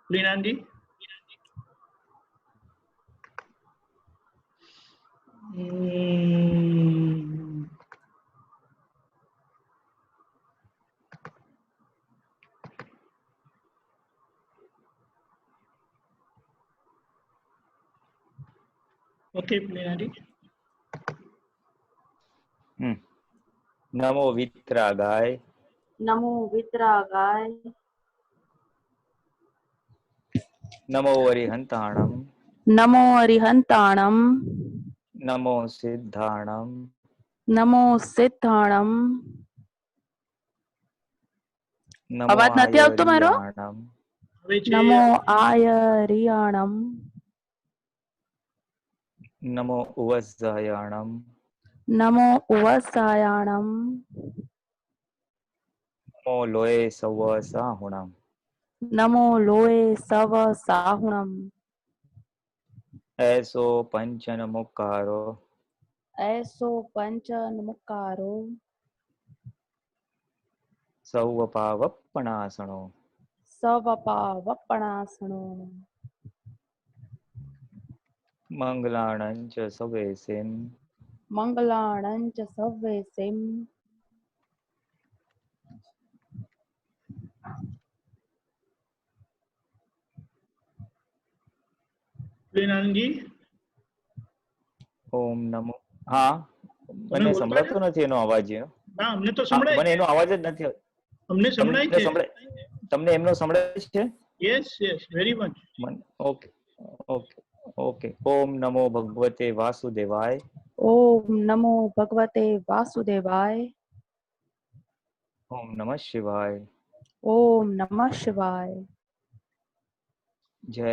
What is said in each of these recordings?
लीनान जी। Okay लीनान जी। नमो वित्रागाय। नमो वित्रागाय। नमो अरिहंताणम। नमो अरिहंताणम। नमो सिद्धाणम। नमो सिद्धाणम। नमो અવાજ નથી આવતો મારો? आयरियाणम। નમો આયરિયાણમ. नमो उवस्सायाणम। નમો ઉવસાયાણમ. नमो लोये सव साहुणम। નમો લોય સવ સાહુણમ. ऐसो पंचन मुक्कारो। એસો પંચનમુક્કારો. सौवपावपणासनो। સવપાવપણાસનો. मंगलाणं च सवेसिं। મંગલાણં ચ સવ્યેસિમ. लीनान जी। ओम नमो। हाँ મને સંભળાતો નથી એનો અવાજ. ના અમને તો સંભળાય મને એનો અવાજ જ નથી. અમને સંભળાય છે. તમને એમનો સંભળાય છે? Yes yes very much. Okay okay okay. Om નમો ભગવતે વાસુદેવાય. ઓમ નમો ભગવતે વાસુદેવાય. ઓમ નમઃ શિવાય. ઓમ નમઃ શિવાય. જય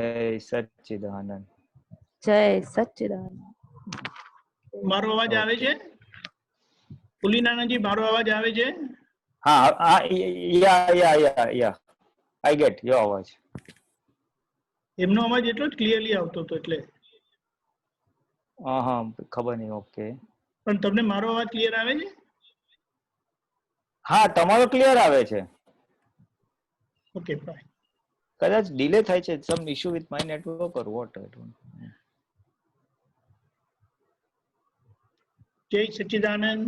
સચ્ચિદાનંદ. જય સચ્ચિદાનંદ. મારો અવાજ આવે છે? પુલીનાનાજી મારો અવાજ આવે છે? હા હા યા આઈ ગેટ યોર અવાજ. એમનો અવાજ એટલો જ ક્લિયરલી આવતો હતો એટલે. હા ખબર નહીં. ઓકે. પણ તમને મારો અવાજ ક્લિયર આવે છે? હા તમારો ક્લિયર આવે છે. Okay fine. કદાચ ડિલે થાય છે. Some issue with my network or what I don't know. જય સચ્चिदानंद.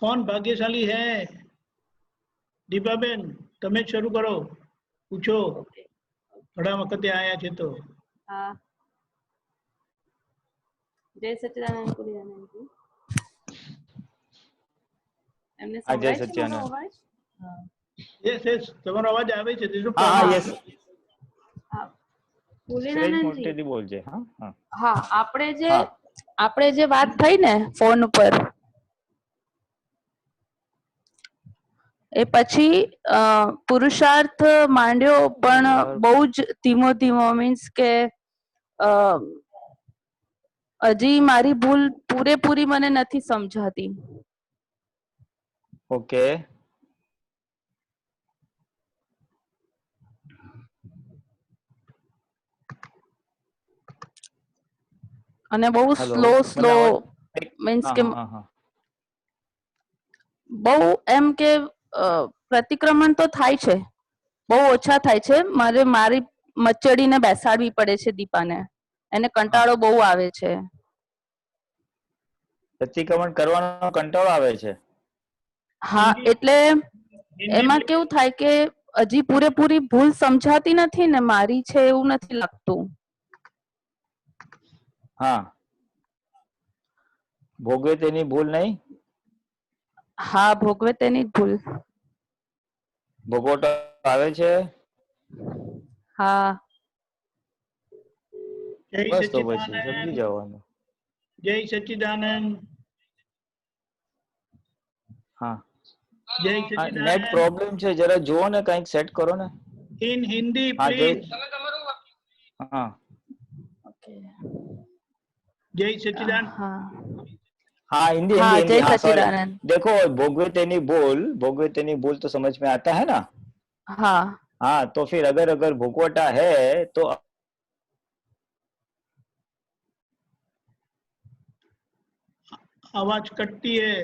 कौन भाग्यशाली है? दीपाबेन તમે જ શરૂ કરો. પૂછો. ઘણા વખતે આયા છે તો. હા. જય સચ્ચિદાનંદ પુરીયાનંદજી. એમને સંભળાય છે મારો અવાજ? હા. યસ યસ તમારો અવાજ આવે છે. હા યસ. હા પુરીયાનંદજી. મોટેથી બોલજે. હા હા. હા આપણે જે વાત થઈ ને ફોન ઉપર, એ પછી પુરુષાર્થ માંડ્યો પણ બહુ જ ધીમો ધીમો, મીન્સ કે હજી મારી ભૂલ પૂરેપૂરી મને નથી સમજાતી. ઓકે. અને બહુ સ્લો મીન્સ કે બહુ એમ કે પ્રતિક્રમણ તો થાય છે, બહુ ઓછા થાય છે. મારી મચડીને બેસાડવી પડે છે દીપાને. એને કંટાળો બહુ આવે છે. પ્રતિક્રમણ કરવાનો કંટાળો આવે છે? હા, એટલે એમાં કેવું થાય કે હજી પૂરેપૂરી ભૂલ સમજાતી નથી ને મારી છે એવું નથી લાગતું. હા, ભોગવે તેની ભૂલ નહીં? હા, ભોગવે તેની જ ભૂલ. ભોગવટો આવે છે? હા. બસ તો પછી સમજી જવાનું. જય સચ્ચિદાનંદ. હા, જય સચ્ચિદાનંદ. નેટ પ્રોબ્લેમ છે, જરા જુઓ ને, કંઈક સેટ કરો ને. In Hindi please. હા. ઓકે. જય સચ્ચિદાનંદ. हाँ हिंदी हाँ, हिंदी जय हाँ सॉरी. सच्चिदानंद। देखो भोगवे तेनी भूल तो समझ में आता है ना? हाँ हाँ, तो फिर अगर भोगवटा है तो आवाज कटती है.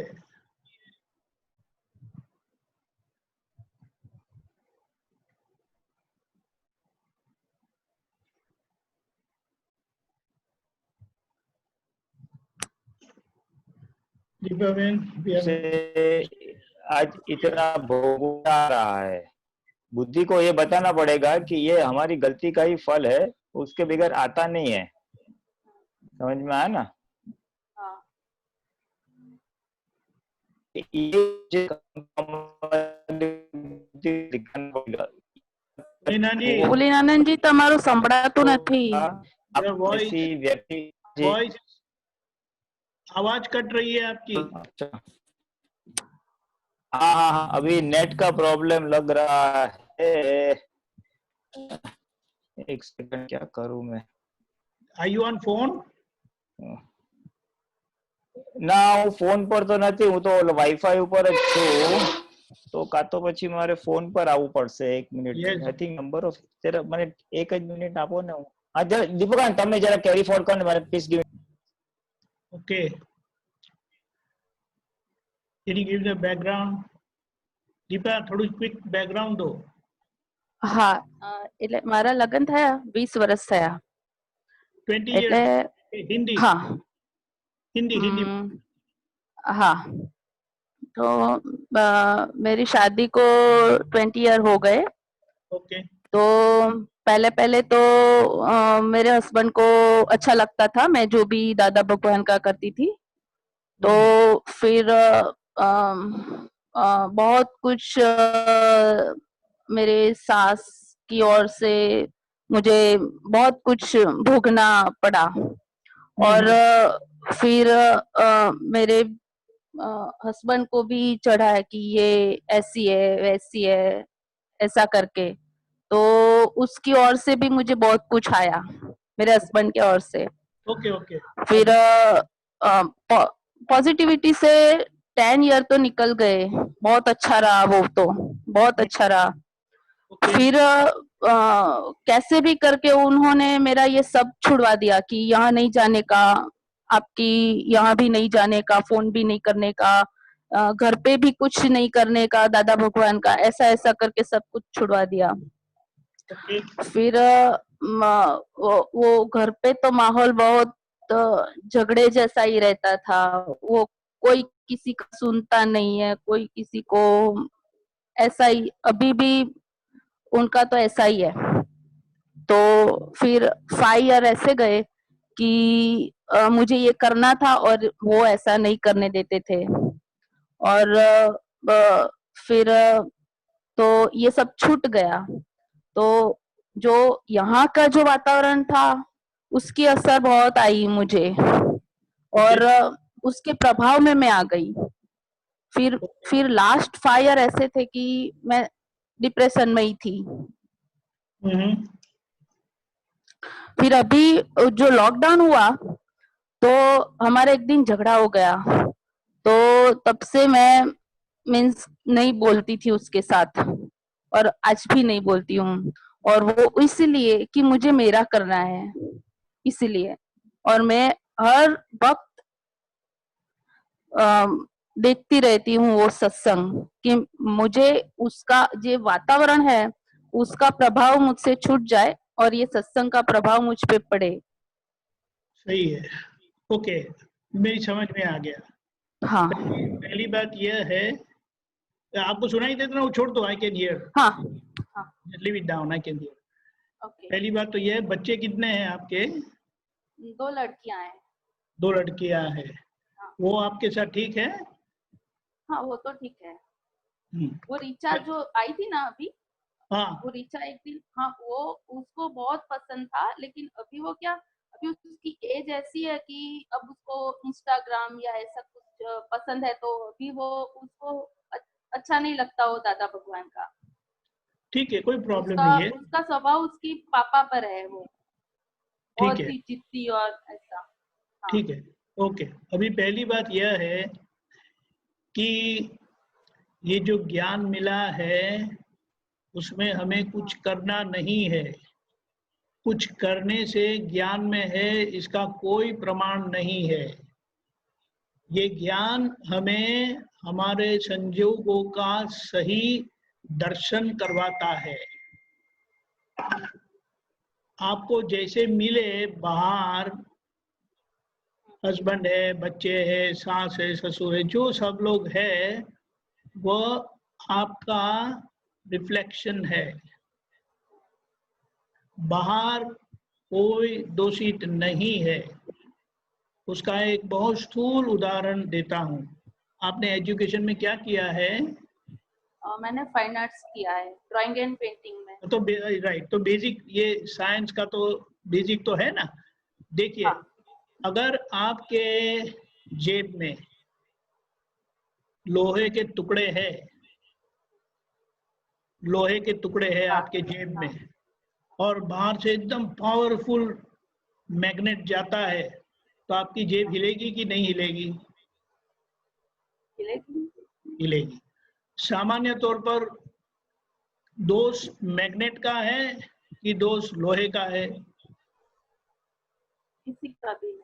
दीपा बहन, से आज इतना भोगना आ रहा है। बुद्धि को ये बताना पड़ेगा कि ये हमारी गलती का ही फल है, उसके बगैर आता नहीं है। समझ में आया ना? हाँ। ये ભોલેનાનંદ જી તમારું સંભળાતું નથી. वॉइस ऐसी व्यक्ति वॉइस आवाज कट रही है आपकी। अच्छा, हाँ हाँ हाँ, अभी नेट का प्रॉब्लम लग रहा है। एक सेकंड, क्या करूं मैं? Are you on phone? ના, હું ફોન પર તો નથી, હું તો વાઈફાઈ ઉપર જ છું. તો કાં તો પછી મારે ફોન પર આવવું પડશે. 1 minute, Yes. I think number of જરા મને 1 જ મિનિટ આપો ને. હા જરા દીપકાન, તમે જરા કેરી ફોરવર્ડ કરો ને, મારે please give. Okay, can you give the background? Deepa, थोड़ी क्विक बैकग्राउंड दो। હા, એટલે મારા લગ્ન થયા 20 વર્ષ થયા. 20 એટલે years हिंदी હા. हिंदी हिंदी हाँ, तो मेरी शादी को 20 ईयर हो गए. ओके। तो पहले पहले तो मेरे हस्बैंड को अच्छा लगता था मैं जो भी दादा भगवान का करती थी. तो फिर बहुत कुछ मेरे सास की ओर से मुझे बहुत कुछ भोगना पड़ा. और फिर मेरे हस्बैंड को भी चढ़ा है कि ये ऐसी है वैसी है ऐसा करके. तो उसकी ओर से भी मुझे बहुत कुछ आया, मेरे हस्बैंड के ओर से. Okay okay. फिर पॉजिटिविटी से 10 ईयर तो निकल गए. बहुत अच्छा रहा वो, तो बहुत अच्छा रहा. फिर कैसे भी करके उन्होंने मेरा ये सब छुड़वा दिया कि यहाँ नहीं जाने का, आपकी यहाँ भी नहीं जाने का, फोन भी नहीं करने का, घर पे भी कुछ नहीं करने का दादा भगवान का, ऐसा ऐसा करके सब कुछ छुड़वा दिया. फिर वो घर पे तो माहौल बहुत झगड़े जैसा ही रहता था. वो कोई किसी का सुनता नहीं है, कोई किसी को, ऐसा ही अभी भी उनका तो ऐसा ही है. तो फिर 5 ईयर ऐसे गए कि मुझे ये करना था और वो ऐसा नहीं करने देते थे. और फिर तो ये सब छूट गया. तो जो यहाँ का जो वातावरण था उसकी असर बहुत आई मुझे, और उसके प्रभाव में मैं आ गई. फिर लास्ट 5 ईयर ऐसे थे कि मैं डिप्रेशन में ही थी. फिर अभी जो लॉकडाउन हुआ तो हमारे एक दिन झगड़ा हो गया. तो तब से मैं मीन्स नहीं बोलती थी उसके साथ, और आज भी नहीं बोलती हूँ. और वो इसलिए कि मुझे मेरा करना है, इसलिए. और मैं हर वक्त देखती रहती हूँ वो सत्संग कि मुझे उसका जो वातावरण है उसका प्रभाव मुझसे छूट जाए और ये सत्संग का प्रभाव मुझ पे पड़े. सही है, ओके, मेरी समझ में आ गया. हाँ. पहली बात यह है, आपको सुनाई देता ना, वो छोड़ दो, आई कैन हियर. हाँ. Leave it down, I can hear. Okay. पहली बात तो यह है, बच्चे कितने हैं आपके? 2 लड़कियां हैं. 2 लड़कियां हैं. वो आपके साथ ठीक है? हाँ, वो तो ठीक है. वो रीचा जो आई थी ना अभी, हाँ, वो रीचा एक दिन, हाँ, वो उसको बहुत पसंद था. लेकिन अभी वो क्या, अभी उसकी एज ऐसी है कि अब उसको इंस्टाग्राम या ऐसा कुछ पसंद है. तो अभी वो उसको अच्छा नहीं लगता वो दादा भगवान का. ठीक है, कोई प्रॉब्लम नहीं है. उसका स्वभाव उसकी पापा पर है. वो बहुत ही जिद्दी और ऐसा. हाँ. ठीक है, ओके. अभी पहली बात यह है कि ये जो ज्ञान मिला है उसमें हमें कुछ करना नहीं है. कुछ करने से ज्ञान में है इसका कोई प्रमाण नहीं है. ये ज्ञान हमें हमारे संजोगों का सही दर्शन करवाता है. आपको जैसे मिले बाहर, हस्बैंड है, बच्चे है, सास है, ससुर है, जो सब लोग है वो आपका रिफ्लेक्शन है। बाहर कोई दोषित नहीं है। उसका एक बहुत स्थूल उदाहरण देता हूँ। आपने एजुकेशन में क्या किया है? मैंने फाइन आर्ट्स किया है, ड्राइंग एंड पेंटिंग में। तो राइट, तो बेसिक ये साइंस का तो बेसिक तो है ना। देखिए, हाँ। अगर आपके जेब में लोहे के टुकड़े हैं, लोहे के टुकड़े हैं हाँ, आपके जेब हाँ, में, और बाहर से एकदम पावरफुल मैग्नेट जाता है, तो आपकी जेब हिलेगी कि नहीं हिलेगी? हिलेगी। हिलेगी। सामान्य तौर पर दोष मैग्नेट का है कि दोष लोहे का है? किसी का भी नहीं।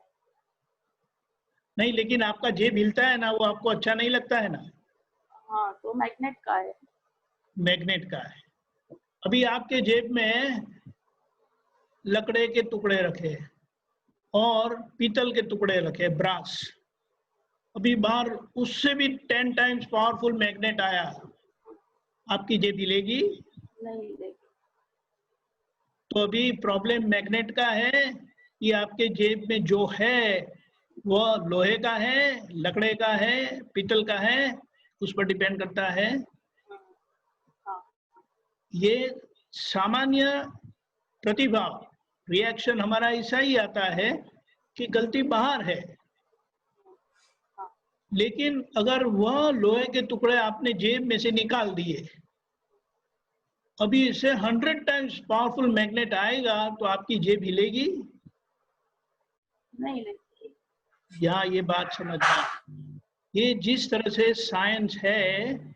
नहीं, लेकिन आपका जेब हिलता है ना, वो आपको अच्छा नहीं लगता है ना? हाँ, तो मैग्नेट का है। मैग्नेट का है। अभी आपके जेब में लकड़े के टुकड़े रखे और पीतल के टुकड़े रखे, ब्रास। अभी बाहर उससे भी 10 टाइम्स पावरफुल मैग्नेट आया, आपकी जेब हिलेगी? नहीं हिलेगी। तो अभी प्रॉब्लम मैग्नेट का है कि आपके जेब में जो है वो लोहे का है, लकड़े का है, पीतल का है, उस पर डिपेंड करता है। हाँ। ये सामान्य प्रतिभाव रिएक्शन हमारा ऐसा ही आता है कि गलती बाहर है। लेकिन अगर वह लोहे के टुकड़े आपने जेब में से निकाल दिए, अभी इससे 100 टाइम्स पावरफुल मैग्नेट आएगा, तो आपकी जेब हिलेगी? नहीं हिलेगी। यहाँ ये बात समझना, ये जिस तरह से साइंस है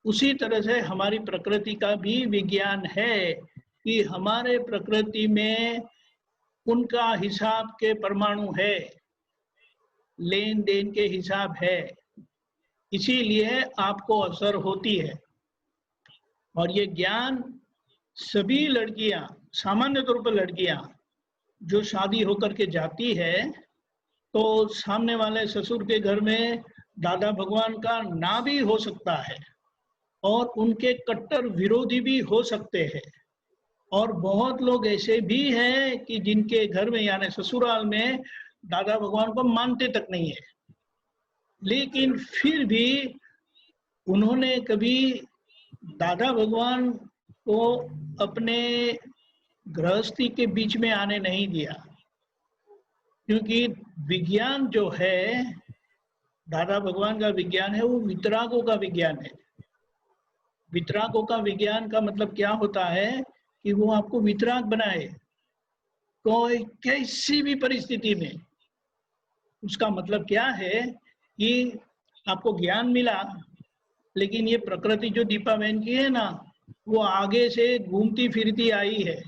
उसी तरह से हमारी प्रकृति का भी विज्ञान है कि हमारे प्रकृति में उनका हिसाब के परमाणु है, लेन देन के हिसाब है, इसीलिए आपको असर होती है। और ये ज्ञान सभी लड़कियां, सामान्य तौर पर लड़कियां जो शादी होकर के जाती है, तो सामने वाले ससुर के घर में दादा भगवान का ना भी हो सकता है और उनके कट्टर विरोधी भी हो सकते हैं। और बहुत लोग ऐसे भी हैं कि जिनके घर में यानी ससुराल में दादा भगवान को मानते तक नहीं है, लेकिन फिर भी उन्होंने कभी दादा भगवान को अपने गृहस्थी के बीच में आने नहीं दिया, क्योंकि विज्ञान जो है, दादा भगवान का विज्ञान है, वो वितरागों का विज्ञान है। वितरागों का विज्ञान का मतलब क्या होता है कि वो आपको वितराग बनाए कोई कैसी भी परिस्थिति में। उसका मतलब क्या है कि आपको ज्ञान मिला, लेकिन ये प्रकृति जो दीपा बहन की है ना, वो आगे से घूमती फिरती आई है,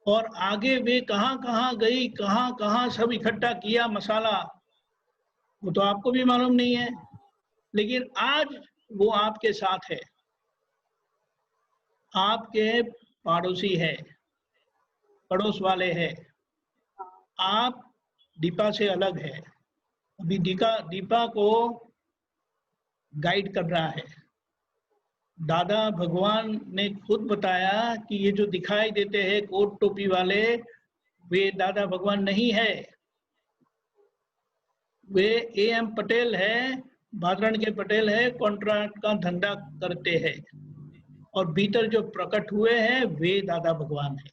और आगे वे कहाँ कहाँ गई, कहाँ कहाँ सब इकट्ठा किया मसाला, वो तो आपको भी मालूम नहीं है। लेकिन आज वो आपके साथ है, आपके पड़ोसी है, पड़ोस वाले हैं। आप दीपा से अलग है। अभी दीपा को गाइड कर रहा है। दादा भगवान ने खुद बताया कि ये जो दिखाई देते हैं कोट टोपी वाले, वे दादा भगवान नहीं है, वे AM पटेल है, भादरण के पटेल है, कॉन्ट्रैक्ट का धंधा करते हैं, और भीतर जो प्रकट हुए हैं वे दादा भगवान है।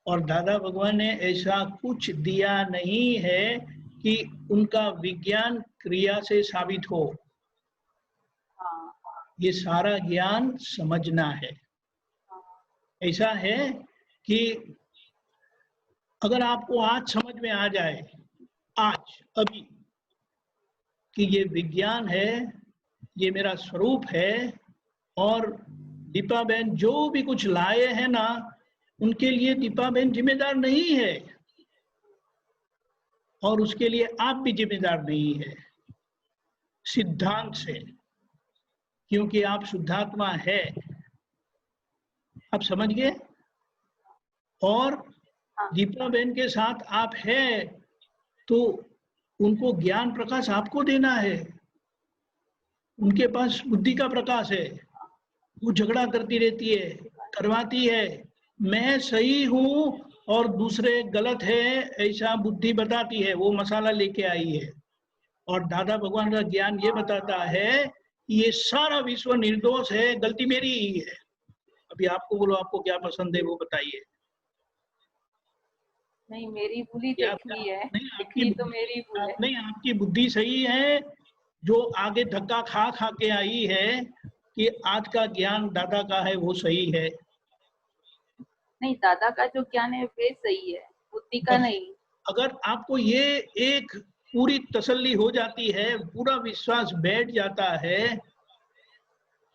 और दादा भगवान ने ऐसा कुछ दिया नहीं है कि उनका विज्ञान क्रिया से साबित हो। ये सारा ज्ञान समझना है। ऐसा है कि अगर आपको आज समझ में आ जाए, आज अभी, कि ये विज्ञान है, ये मेरा स्वरूप है, और दीपा बहन जो भी कुछ लाए हैं ना, उनके लिए दीपा बहन जिम्मेदार नहीं है, और उसके लिए आप भी जिम्मेदार नहीं है सिद्धांत से, क्योंकि आप शुद्धात्मा है। आप समझ गए? और दीपा बहन के साथ आप है तो उनको ज्ञान प्रकाश आपको देना है। उनके पास बुद्धि का प्रकाश है, वो झगड़ा करती रहती है, करवाती है, मैं सही हूँ और दूसरे गलत है, ऐसा बुद्धि बताती है, वो मसाला लेके आई है। और दादा भगवान का ज्ञान ये बताता है ये सारा विश्व निर्दोष है, गलती मेरी ही है। अभी आपको बोलो, आपको क्या पसंद है वो बताइए। नहीं, मेरी भूल ही क्या देखनी है, नहीं, देखनी तो मेरी भूल है। नहीं, आपकी बुद्धि सही है, जो आगे धक्का खा खा के आई है कि आज का ज्ञान दादा का है वो सही है। नहीं, दादा का जो ज्ञान है वे सही है, बुद्धि का नहीं। अगर आपको ये एक पूरी तसल्ली हो जाती है, पूरा विश्वास बैठ जाता है,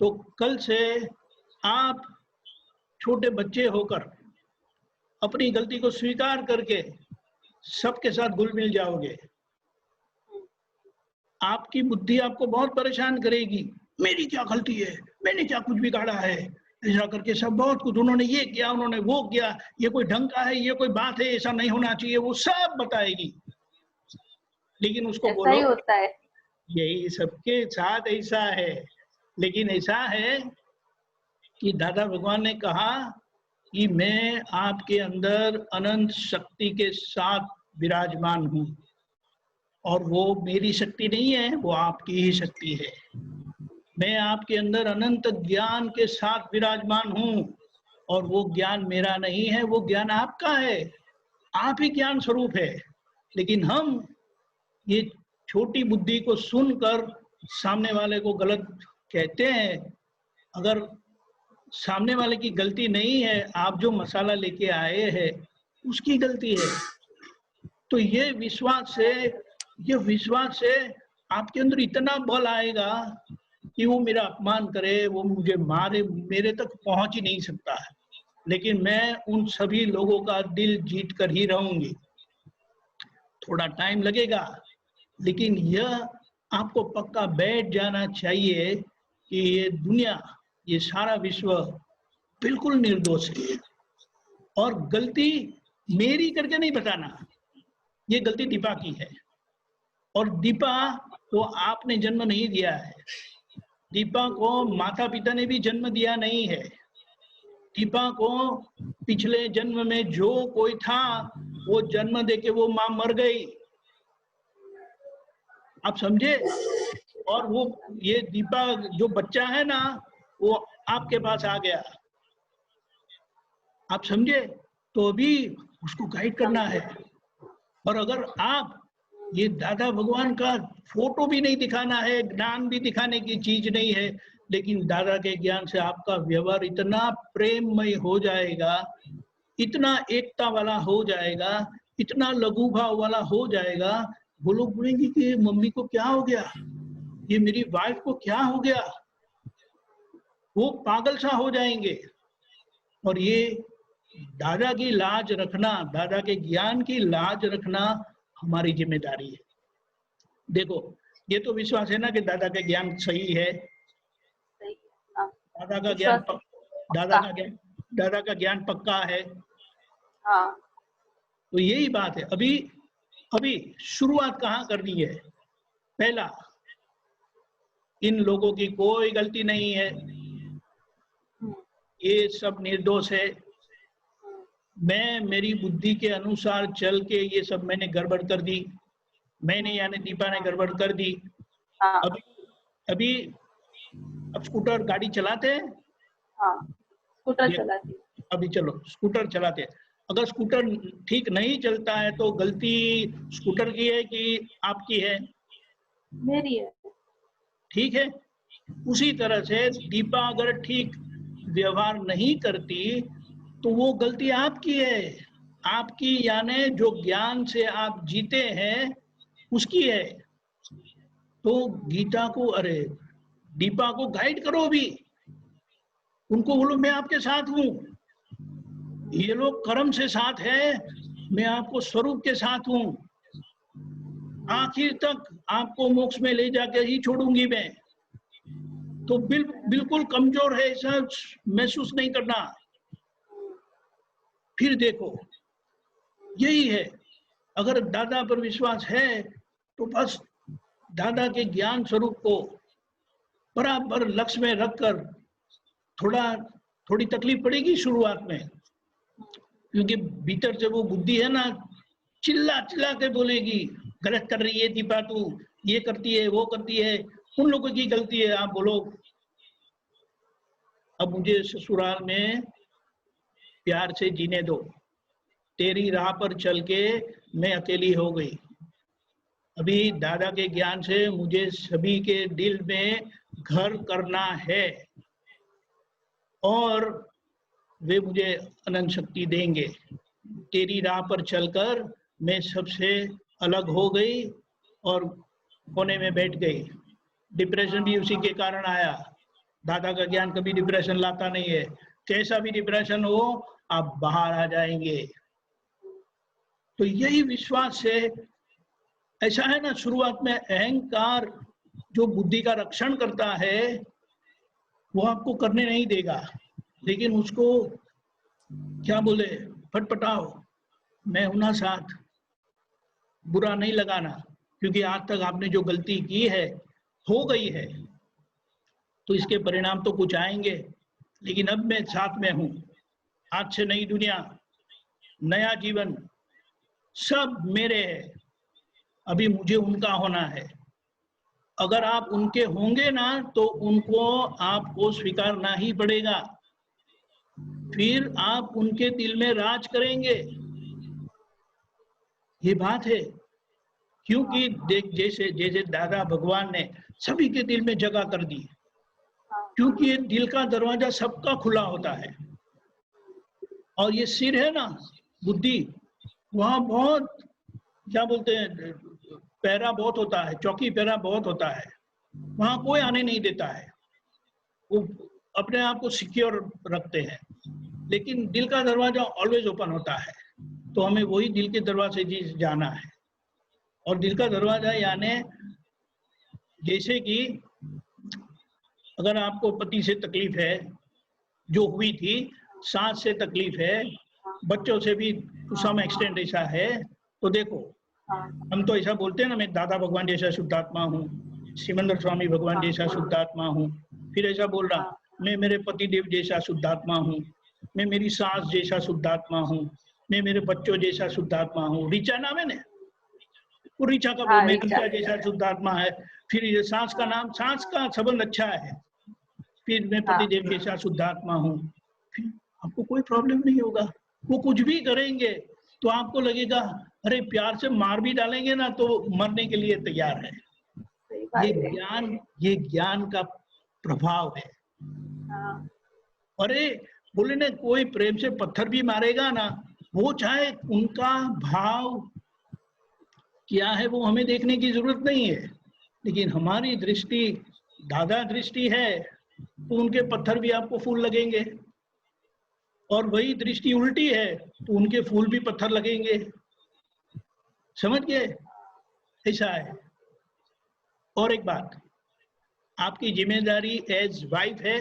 तो कल से आप छोटे बच्चे होकर अपनी गलती को स्वीकार करके सबके साथ घुल मिल जाओगे। आपकी बुद्धि आपको बहुत परेशान करेगी, मेरी क्या गलती है, मैंने क्या कुछ बिगाड़ा है, ऐसा करके सब बहुत कुछ, उन्होंने ये किया, उन्होंने वो किया, ये कोई ढंग का है, ये कोई बात है, ऐसा नहीं होना चाहिए, वो सब बताएगी। लेकिन उसको ऐसा ही बोलो होता है। यही सबके साथ ऐसा है, लेकिन ऐसा है कि दादा भगवान ने कहा कि मैं आपके अंदर अनंत शक्ति के साथ विराजमान हूँ, और वो मेरी शक्ति नहीं है, वो आपकी ही शक्ति है। मैं आपके अंदर अनंत ज्ञान के साथ विराजमान हूँ, और वो ज्ञान मेरा नहीं है, वो ज्ञान आपका है, आप ही ज्ञान स्वरूप है। लेकिन हम ये छोटी बुद्धि को सुनकर सामने वाले को गलत कहते हैं। अगर सामने वाले की गलती नहीं है, आप जो मसाला लेके आए हैं उसकी गलती है, तो ये विश्वास से आपके अंदर इतना बल आएगा कि वो मेरा अपमान करे, वो मुझे मारे, मेरे तक पहुंच ही नहीं सकता है, लेकिन मैं उन सभी लोगों का दिल जीत कर ही रहूंगी। थोड़ा टाइम लगेगा, लेकिन यह आपको पक्का बैठ जाना चाहिए कि ये दुनिया, ये सारा विश्व बिल्कुल निर्दोष है, और गलती मेरी करके नहीं बताना, ये गलती दीपा की है। और दीपा को आपने जन्म नहीं दिया है, दीपा को माता पिता ने भी जन्म दिया नहीं है। दीपा को पिछले जन्म में जो कोई था वो जन्म देके वो माँ मर गई, आप समझे। और वो ये दीपा जो बच्चा है ना, वो आपके पास आ गया, आप समझे। तो अभी उसको गाइड करना है। और अगर आप ये दादा भगवान का फोटो भी नहीं दिखाना है, ज्ञान भी दिखाने की चीज नहीं है, लेकिन दादा के ज्ञान से आपका व्यवहार इतना प्रेममय हो जाएगा, इतना एकता वाला हो जाएगा, इतना लघु भाव वाला हो जाएगा, वो लोग बोलेंगे कि मम्मी को क्या हो गया, ये मेरी वाइफ को क्या हो गया, वो पागल सा हो जाएंगे। और ये दादा की लाज रखना, दादा के ज्ञान की लाज रखना हमारी जिम्मेदारी है। देखो, ये तो विश्वास है ना कि दादा का ज्ञान सही है, दादा का ज्ञान दादा का ज्ञान पक्का है। हाँ। तो यही बात है। अभी शुरुआत कहाँ करनी है? पहला, इन लोगों की कोई गलती नहीं है, ये सब निर्दोष है, मैं मेरी बुद्धि के अनुसार चल के ये सब मैंने गड़बड़ कर दी, मैंने यानी दीपा ने गड़बड़ कर दी। हाँ। अभी अब स्कूटर गाड़ी चलाते हैं। हाँ, स्कूटर चलाती। अभी चलो स्कूटर चलाते हैं। अगर स्कूटर ठीक नहीं चलता है तो गलती स्कूटर की है कि आपकी है? मेरी है। ठीक है। उसी तरह से दीपा अगर ठीक व्यवहार नहीं करती तो वो गलती आपकी है, आपकी यानी जो ज्ञान से आप जीते हैं उसकी है। तो गीता को, अरे दीपा को गाइड करो, भी उनको बोलो मैं आपके साथ हूँ, ये लोग कर्म से साथ है, मैं आपको स्वरूप के साथ हूँ, आखिर तक आपको मोक्ष में ले जाकर ही छोड़ूंगी मैं। तो बिल्कुल कमजोर है ऐसा महसूस नहीं करना। फिर देखो, यही है। अगर दादा पर विश्वास है तो बस दादा के ज्ञान स्वरूप को बराबर लक्ष्य में रखकर थोड़ी तकलीफ पड़ेगी शुरुआत में, क्योंकि भीतर से वो बुद्धि है ना, चिल्ला चिल्ला के बोलेगी गलत कर रही है दीपा, तू ये करती है वो करती है, उन लोगों की गलती है। आप बोलो अब मुझे ससुराल में प्यार से जीने दो, तेरी राह पर चल के मैं अकेली हो गई। अभी दादा के ज्ञान से मुझे सभी के दिल में घर करना है और वे मुझे अनंत शक्ति देंगे। तेरी राह पर चलकर मैं सबसे अलग हो गई और कोने में बैठ गई। डिप्रेशन भी उसी के कारण आया। दादा का ज्ञान कभी डिप्रेशन लाता नहीं है। कैसा भी डिप्रेशन हो आप बाहर आ जाएंगे। तो यही विश्वास से ऐसा है ना, शुरुआत में अहंकार जो बुद्धि का रक्षण करता है वो आपको करने नहीं देगा, लेकिन उसको क्या बोले, फटफटाओ, मैं हूं ना साथ, बुरा नहीं लगाना, क्योंकि आज तक आपने जो गलती की है हो गई है, तो इसके परिणाम तो कुछ आएंगे, लेकिन अब मैं साथ में हूं। आज से नई दुनिया, नया जीवन सब मेरे है, अभी मुझे उनका होना है। अगर आप उनके होंगे ना तो उनको आपको स्वीकारना ही पड़ेगा, फिर आप उनके दिल में राज करेंगे। ये बात है, क्योंकि देख जैसे जैसे दादा भगवान ने सभी के दिल में जगह कर दी, क्योंकि ये दिल का दरवाजा सबका खुला होता है। और ये सिर है ना, बुद्धि, वहां बहुत क्या बोलते हैं, पहरा बहुत होता है, चौकी पहरा बहुत होता है, वहां कोई आने नहीं देता है, वो अपने आप को सिक्योर रखते हैं। लेकिन दिल का दरवाजा ऑलवेज ओपन होता है, तो हमें वही दिल के दरवाजे से जाना है। और दिल का दरवाजा यानी जैसे कि अगर आपको पति से तकलीफ है, जो हुई थी, सांस से तकलीफ है, बच्चों से भी टू सम एक्सटेंट ऐसा है, तो देखो हम तो ऐसा बोलते हैं ना, मैं दादा भगवान जैसा शुद्धात्मा हूँ, सिमंदर स्वामी भगवान जैसा शुद्धात्मा हूँ, फिर ऐसा बोल रहा मैं मेरे पति देव जैसा शुद्धात्मा हूँ, मैं मेरी सास जैसा शुद्धात्मा हूँ, मैं मेरे बच्चों जैसा शुद्धात्मा हूँ। ऋचा नाम है ना, वो ऋचा का बोल, मैं ऋचा जैसा शुद्धात्मा है। फिर ये सांस का नाम, सांस का संबंध अच्छा है, फिर मैं पति देव जैसा शुद्धात्मा हूँ। फिर आपको कोई प्रॉब्लम नहीं होगा। वो कुछ भी करेंगे तो आपको लगेगा अरे प्यार से मार भी डालेंगे ना तो मरने के लिए तैयार है। ये ज्ञान का प्रभाव है। अरे बोले ना, कोई प्रेम से पत्थर भी मारेगा ना, वो चाहे उनका भाव क्या है वो हमें देखने की जरूरत नहीं है, लेकिन हमारी दृष्टि दादा दृष्टि है तो उनके पत्थर भी आपको फूल लगेंगे, और वही दृष्टि उल्टी है तो उनके फूल भी पत्थर लगेंगे। समझ गए? ऐसा है। और एक बात, आपकी जिम्मेदारी एज वाइफ है,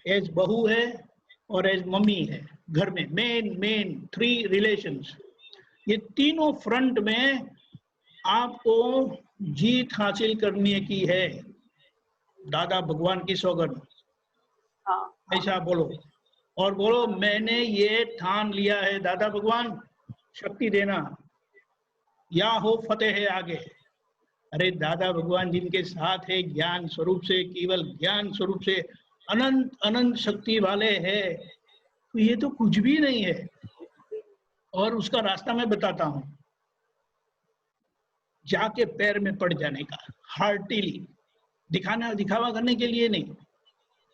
एज बहू है और एज मम्मी है। घर में मेन 3 रिलेशंस, ये तीनों फ्रंट में आपको जीत हासिल करने की है। दादा भगवान की सौगंध, ऐसा बोलो, और बोलो मैंने ये ठान लिया है, दादा भगवान शक्ति देना, या हो फतेह है आगे। अरे दादा भगवान जिनके साथ है ज्ञान स्वरूप से, केवल ज्ञान स्वरूप से अनंत अनंत शक्ति वाले हैं, तो ये तो कुछ भी नहीं है। और उसका रास्ता मैं बताता हूं, जाके पैर में पड़ जाने का, हार्टिली, दिखावा करने के लिए नहीं।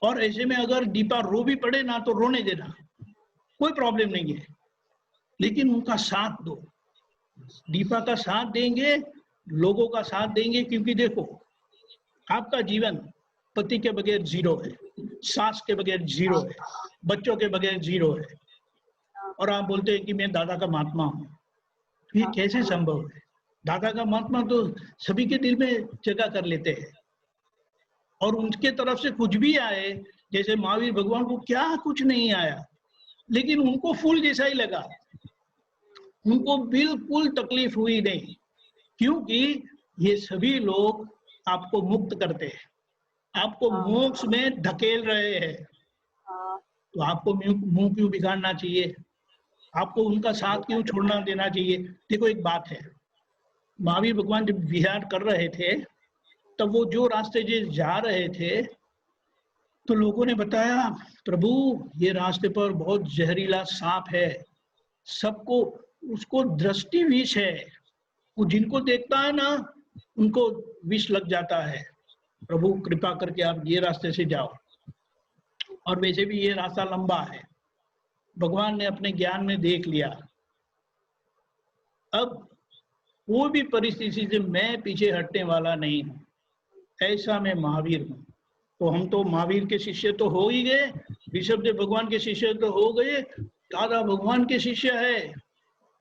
और ऐसे में अगर दीपा रो भी पड़े ना तो रोने देना, कोई प्रॉब्लम नहीं है, लेकिन उनका साथ दो। दीपा का साथ देंगे, लोगों का साथ देंगे, क्योंकि देखो आपका जीवन पति के बगैर 0 है, सास के बगैर 0 है, बच्चों के बगैर 0 है, और आप बोलते हैं कि मैं दादा का महात्मा हूं। तो ये कैसे संभव है? दादा का महात्मा तो सभी के दिल में जगह कर लेते हैं, और उनके तरफ से कुछ भी आए, जैसे महावीर भगवान को क्या कुछ नहीं आया, लेकिन उनको फूल जैसा ही लगा। उनको बिल्कुल तकलीफ हुई नहीं, क्योंकि ये सभी लोग आपको मुक्त करते हैं, आपको मोक्ष में धकेल रहे हैं, तो आपको मुंह क्यों बिगाड़ना चाहिए? आपको उनका साथ क्यों छोड़ना देना चाहिए? देखो एक बात है, महावीर भगवान जब विहार कर रहे थे तब वो जो रास्ते जा रहे थे तो लोगों ने बताया, प्रभु ये रास्ते पर बहुत जहरीला सांप है, सबको उसको दृष्टि विष है, वो जिनको देखता है ना उनको विष लग जाता है, प्रभु कृपा करके आप ये रास्ते से जाओ। और वैसे भी ये रास्ता लंबा है, भगवान ने अपने ज्ञान में देख लिया। अब कोई भी परिस्थिति से मैं पीछे हटने वाला नहीं हूँ, ऐसा मैं महावीर हूँ। तो हम तो महावीर के शिष्य तो हो ही गए, ऋषभदेव भगवान के शिष्य तो हो गए, दादा भगवान के शिष्य है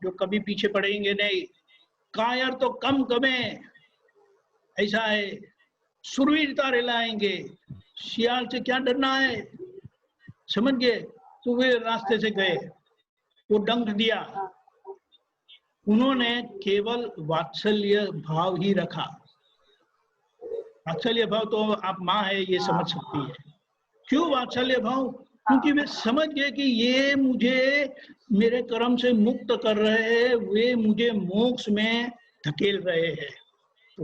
जो कभी पीछे पड़ेंगे नहीं। कायर तो कम कमे, ऐसा है, सुरवीरता रिलाएंगे, सियाल से क्या डरना है, समझ गए? तो वे रास्ते से गए, वो डंक दिया, उन्होंने केवल वात्सल्य भाव ही रखा। वात्सल्य भाव तो आप माँ है ये समझ सकती है। क्यों वात्सल्य भाव? क्योंकि वे समझ गए कि ये मुझे मेरे कर्म से मुक्त कर रहे हैं, वे मुझे मोक्ष में धकेल रहे हैं,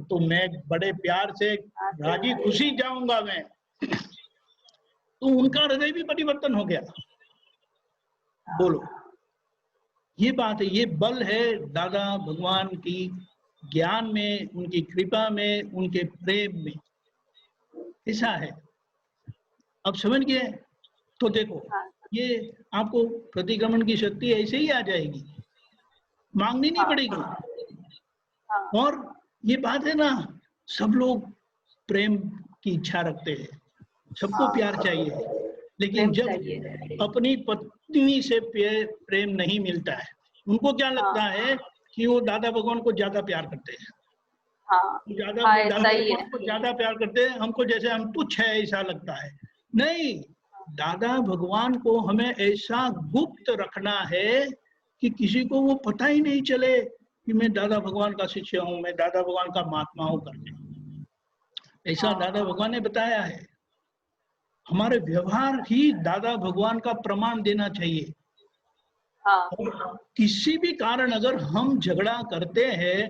तो मैं बड़े प्यार से राजी खुशी जाऊंगा मैं। तो उनका हृदय भी परिवर्तन हो गया। बोलो, ये बात है, ये बल है दादा भगवान की ज्ञान में, उनकी कृपा में, उनके प्रेम में, ऐसा है। अब समझ गए? तो देखो ये आपको प्रतिक्रमण की शक्ति ऐसे ही आ जाएगी, मांगनी नहीं पड़ेगी। और ये बात है ना, सब लोग प्रेम की इच्छा रखते हैं, सबको प्यार चाहिए, लेकिन जब अपनी पत्नी से प्रेम नहीं मिलता है, उनको क्या लगता है कि वो दादा भगवान को ज्यादा प्यार करते हैं, दादा भगवान को ज्यादा प्यार करते हैं, हमको जैसे हम तुच्छ है ऐसा लगता है। नहीं, दादा भगवान को हमें ऐसा गुप्त रखना है कि किसी को वो पता ही नहीं चले कि मैं दादा भगवान का शिष्य हूँ, मैं दादा भगवान का महात्मा हूँ करके। ऐसा दादा भगवान ने बताया है। हमारे व्यवहार ही दादा भगवान का प्रमाण देना चाहिए। किसी भी कारण अगर हम झगड़ा करते हैं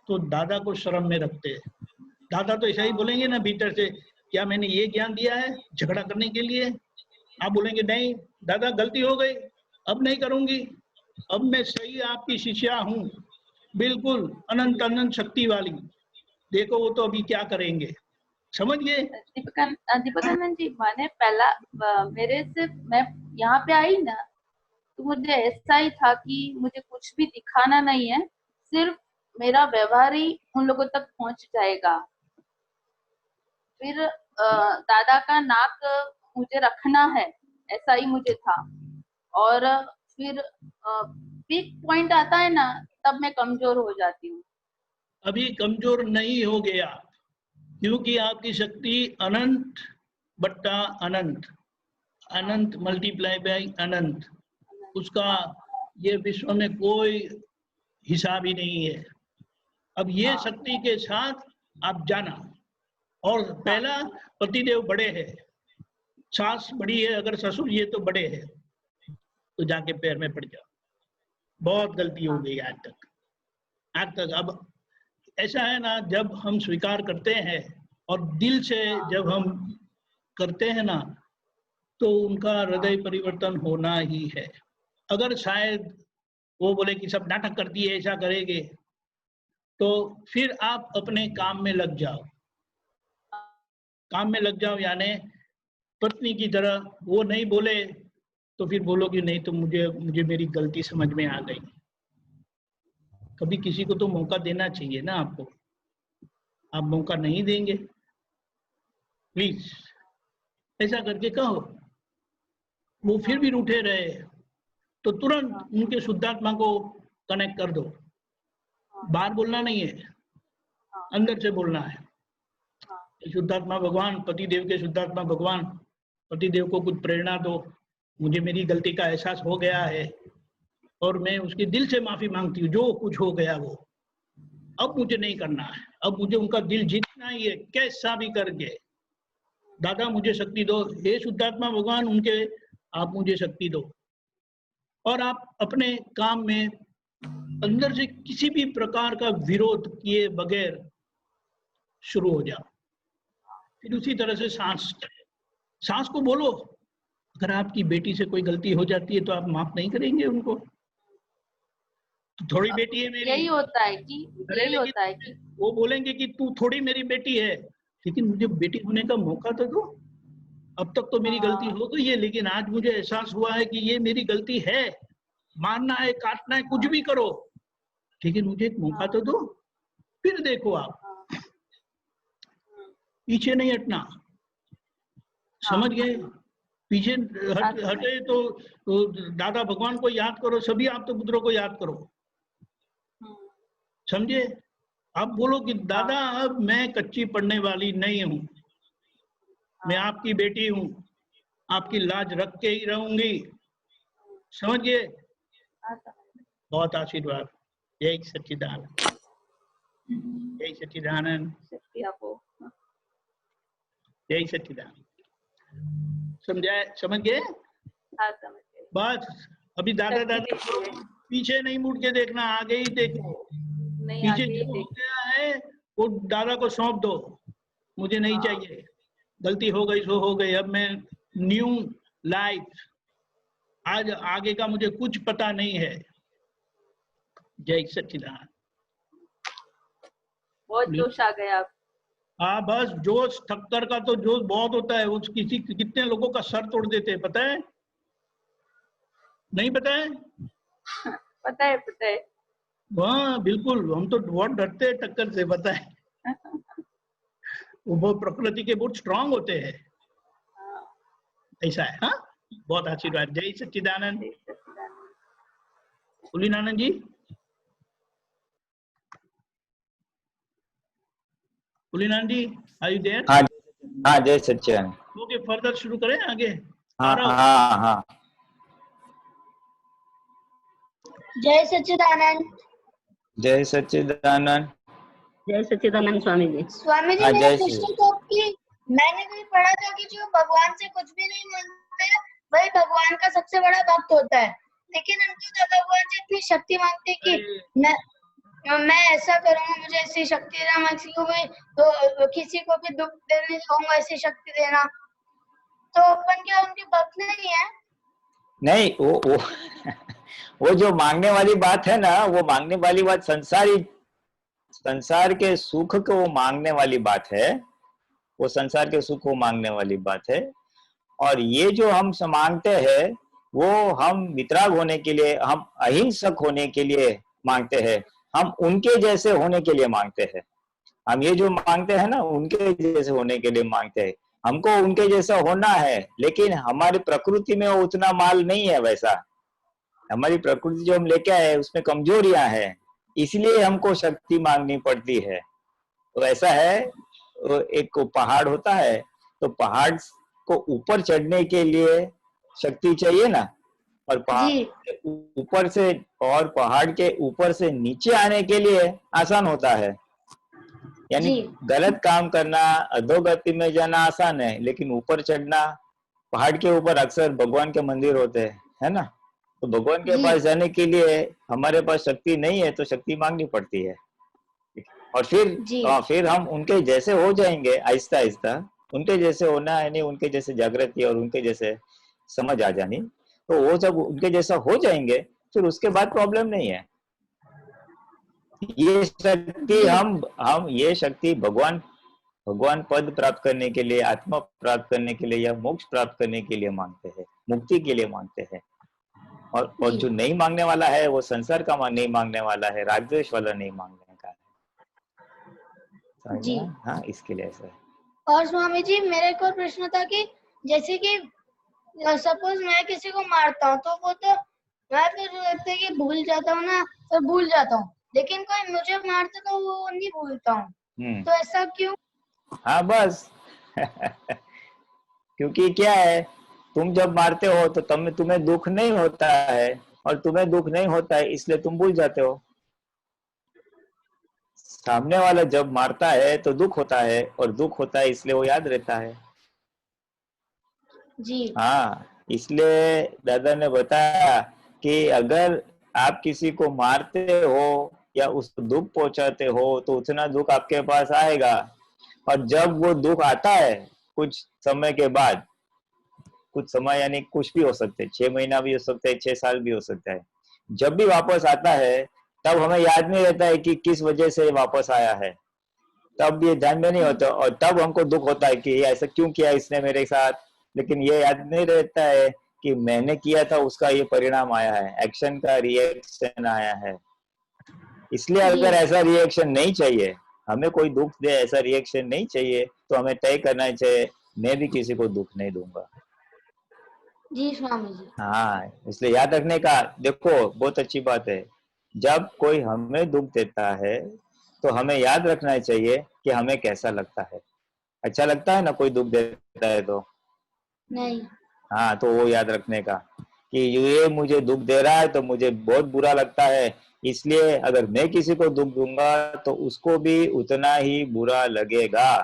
तो दादा को शर्म में रखते हैं। दादा तो ऐसा ही बोलेंगे ना भीतर से, क्या मैंने ये ज्ञान दिया है झगड़ा करने के लिए? आप बोलेंगे नहीं दादा गलती हो गई, अब नहीं करूंगी, अब मैं सही आपकी शिष्या हूँ, बिल्कुल अनंत अनंत शक्ति वाली। देखो वो तो अभी क्या करेंगे, समझ गए? दीपकानंद जी, मैंने पहला मेरे से मैं यहाँ पे आई ना तो मुझे ऐसा ही था कि मुझे कुछ भी दिखाना नहीं है, सिर्फ मेरा व्यवहार ही उन लोगों तक पहुंच जाएगा। फिर दादा का नाक मुझे रखना है, ऐसा ही मुझे था। और फिर पीक पॉइंट आता है ना, तब मैं कमजोर हो जाती हूँ। अभी कमजोर नहीं हो गया, क्योंकि आपकी शक्ति अनंत बट्टा अनंत, अनंत मल्टीप्लाई बाय अनंत, उसका ये विश्व में कोई हिसाब ही नहीं है। अब ये शक्ति के साथ आप जाना। और पहला, पतिदेव बड़े हैं, सास बड़ी है, अगर ससुर ये तो बड़े हैं, तो जाके पैर में पड़ जाओ। बहुत गलती हो गई आज तक। अब ऐसा है ना, जब हम स्वीकार करते हैं और दिल से जब हम करते हैं ना, तो उनका हृदय परिवर्तन होना ही है। अगर शायद वो बोले कि सब नाटक करती है, ऐसा करेंगे, तो फिर आप अपने काम में लग जाओ। काम में लग जाओ यानी पत्नी की तरह, वो नहीं बोले तो फिर बोलो कि नहीं तो मुझे मेरी गलती समझ में आ गई। कभी किसी को तो मौका देना चाहिए ना आपको, आप मौका नहीं देंगे, प्लीज ऐसा करके कहो। वो फिर भी रूठे रहे तो तुरंत उनके शुद्धात्मा को कनेक्ट कर दो। बाहर बोलना नहीं है, अंदर से बोलना है। शुद्धात्मा भगवान, पतिदेव के शुद्धात्मा और मैं उसके दिल से माफी मांगती हूँ, जो कुछ हो गया वो अब मुझे नहीं करना है, अब मुझे उनका दिल जीतना ही है कैसा भी करके। दादा मुझे शक्ति दो, हे शुद्धात्मा भगवान उनके आप मुझे शक्ति दो। और आप अपने काम में अंदर से किसी भी प्रकार का विरोध किए बगैर शुरू हो जाओ। फिर उसी तरह से सांस को बोलो, अगर आपकी बेटी से कोई गलती हो जाती है तो आप माफ नहीं करेंगे उनको? तो थोड़ी बेटी है मेरी, यही होता है कि वो बोलेंगे कि तू थोड़ी मेरी बेटी है, लेकिन मुझे बेटी होने का मौका तो दो। अब तक तो मेरी गलती हो गई है, लेकिन आज मुझे एहसास हुआ है कि ये मेरी गलती है, मारना है काटना है कुछ भी करो, लेकिन मुझे एक मौका तो दो। फिर देखो आप पीछे नहीं हटना, समझ गए? पीछे हटे तो दादा भगवान को याद करो, सभी आप तो पुत्रों को याद करो, समझे? आप बोलो कि दादा अब मैं कच्ची पड़ने वाली नहीं हूँ, मैं आपकी बेटी हूँ, आपकी लाज रख के ही रहूंगी, समझ गए? बहुत आशीर्वाद। जय सच्चिदानंद, जय सच्चिदानंद, जय सच्चिदानंद। समझाए? समझ गए? बस अभी दादा दादा पीछे नहीं मुड़ के देखना, आगे ही देखो। पीछे जो हो गया है वो दादा को सौंप दो, मुझे नहीं चाहिए, गलती हो गई सो हो गई, अब मैं न्यू लाइफ, आज आगे का मुझे कुछ पता नहीं है। जय सच्चिदानंद। बहुत जोश आ गया। हाँ बस जोश, ठक्कर का तो जोश बहुत होता है, वो कितने लोगों का सर तोड़ देते हैं, पता है? नहीं पता है? पता है। हाँ बिल्कुल, हम तो बहुत डरते हैं टक्कर से, पता है? वो प्रकृति के बहुत स्ट्रांग होते हैं, ऐसा है। हाँ बहुत आशीर्वाद। जय सच्चिदानंद। कुलीनानंद जी, कुलीनानंद जी, आर यू देयर? हाँ हाँ, जय सच्चिदानंद। ओके, फर्दर शुरू करें आगे। हाँ। जय सच्चिदानंद। जय सच्चिदानंद। जय सच्चिदानंद स्वामी जी। स्वामी जी हाँ, मेरा जय प्रश्न श्री। था कि मैंने कहीं पढ़ा था कि जो भगवान से कुछ भी नहीं मांगते वही भगवान का सबसे बड़ा भक्त होता है, लेकिन हम तो भगवान से इतनी शक्ति मांगते कि मैं ऐसा करूंगा, मुझे ऐसी शक्ति देना, मैं किसी को भी दुख देने जाऊंगा, ऐसी शक्ति देना, तो अपन क्या उनके भक्त नहीं है? नहीं, वो जो मांगने वाली बात है ना, वो मांगने वाली बात संसार के सुख को वो मांगने वाली बात है, वो संसार के सुख को मांगने वाली बात है। और ये जो हम मांगते हैं वो हम वितराग होने के लिए, हम अहिंसक होने के लिए मांगते हैं, हम उनके जैसे होने के लिए मांगते हैं। हम ये जो मांगते हैं ना, उनके जैसे होने के लिए मांगते हैं, हमको उनके जैसा होना है, लेकिन हमारी प्रकृति में वो उतना माल नहीं है वैसा। हमारी प्रकृति जो हम लेके आए उसमें कमजोरियां हैं, इसलिए हमको शक्ति मांगनी पड़ती है। तो ऐसा है, एक पहाड़ होता है, तो पहाड़ को ऊपर चढ़ने के लिए शक्ति चाहिए ना, और पहाड़ के ऊपर से नीचे आने के लिए आसान होता है। यानी गलत काम करना, अधोगति में जाना आसान है, लेकिन ऊपर चढ़ना, पहाड़ के ऊपर अक्सर भगवान के मंदिर होते हैं, है ना? तो भगवान के पास जाने के लिए हमारे पास शक्ति नहीं है, तो शक्ति मांगनी पड़ती है। और फिर हम उनके जैसे हो जाएंगे, आहिस्ता आहिस्ता उनके जैसे होना है, नहीं उनके जैसे जागृति और उनके जैसे समझ आ जानी, तो वो जब उनके जैसा हो जाएंगे फिर उसके बाद प्रॉब्लम नहीं है। ये शक्ति भगवान पद प्राप्त करने के लिए, आत्मा प्राप्त करने के लिए, या मोक्ष प्राप्त करने के लिए मांगते हैं, मुक्ति के लिए मांगते हैं। और जो नहीं मांगने वाला है वो संसार का नहीं मांगने वाला है, रागद्वेष वाला नहीं मांगने का है। जी हाँ, इसके लिए ऐसा है। और स्वामी जी मेरा एक और प्रश्न था कि जैसे कि सपोज मैं किसी को मारता हूँ, तो वो तो मैं फिर लगता है कि भूल जाता हूँ ना, तो भूल जाता हूँ, लेकिन कोई मुझे मारता तो वो नहीं भूलता हूँ, तो ऐसा क्यों? हाँ बस क्योंकि क्या है, तुम जब मारते हो तो तुम्हें दुख नहीं होता है, और तुम्हें दुख नहीं होता है इसलिए तुम भूल जाते हो। सामने वाला जब मारता है तो दुख होता है, और दुख होता है इसलिए वो याद रहता है। जी हाँ, इसलिए दादा ने बताया कि अगर आप किसी को मारते हो या उसको दुख पहुंचाते हो तो उतना दुख आपके पास आएगा, और जब वो दुख आता है कुछ समय के बाद, कुछ समय यानी कुछ भी हो सकते हैं, 6 महीना भी हो सकता है, 6 साल भी हो सकता है, जब भी वापस आता है तब हमें याद नहीं रहता है कि किस वजह से वापस आया है, तब ये ध्यान में नहीं होता, और तब हमको दुख होता है कि ऐसा क्यों किया इसने मेरे साथ। लेकिन ये याद नहीं रहता है कि मैंने किया था, उसका ये परिणाम आया है, एक्शन का रिएक्शन आया है। इसलिए जी अगर ऐसा रिएक्शन नहीं चाहिए, हमें कोई दुख दे ऐसा रिएक्शन नहीं चाहिए, तो हमें तय करना चाहिए मैं भी किसी को दुख नहीं दूंगा। जी स्वामी जी। हाँ, इसलिए याद रखने का, देखो बहुत अच्छी बात है, जब कोई हमें दुख देता है तो हमें याद रखना चाहिए कि हमें कैसा लगता है। अच्छा लगता है ना कोई दुख देता है तो? नहीं। हाँ, तो वो याद रखने का कि ये मुझे दुख दे रहा है तो मुझे बहुत बुरा लगता है, इसलिए अगर मैं किसी को दुख दूंगा तो उसको भी उतना ही बुरा लगेगा।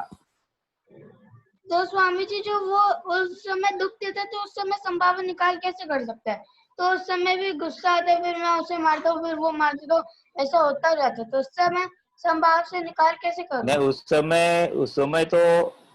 तो स्वामी जी जो वो उस समय दुख देता है तो उस समय संभावना निकाल कैसे कर सकता है? तो उस समय भी गुस्सा आता है, फिर मैं उसे मारता हूँ, फिर वो मारती, तो ऐसा होता रहता है, तो उस समय संभाव से निकाल कैसे नहीं, करूँ?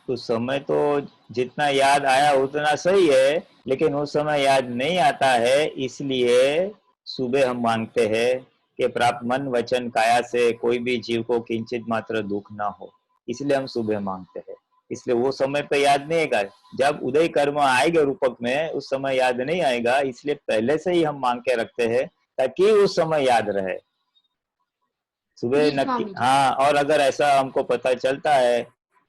उस समय तो जितना याद आया उतना सही है, लेकिन उस समय याद नहीं आता है, इसलिए सुबह हम मांगते हैं कि प्राप्त मन वचन काया से कोई भी जीव को किंचित मात्र दुख ना हो, इसलिए हम सुबह मांगते हैं। इसलिए वो समय पे याद नहीं आएगा, जब उदय कर्म आएगा रूपक में उस समय याद नहीं आएगा, इसलिए पहले से ही हम मांग के रखते हैं ताकि उस समय याद रहे सुबह जी नक्की। स्वामी जी। हाँ, और अगर ऐसा हमको पता चलता है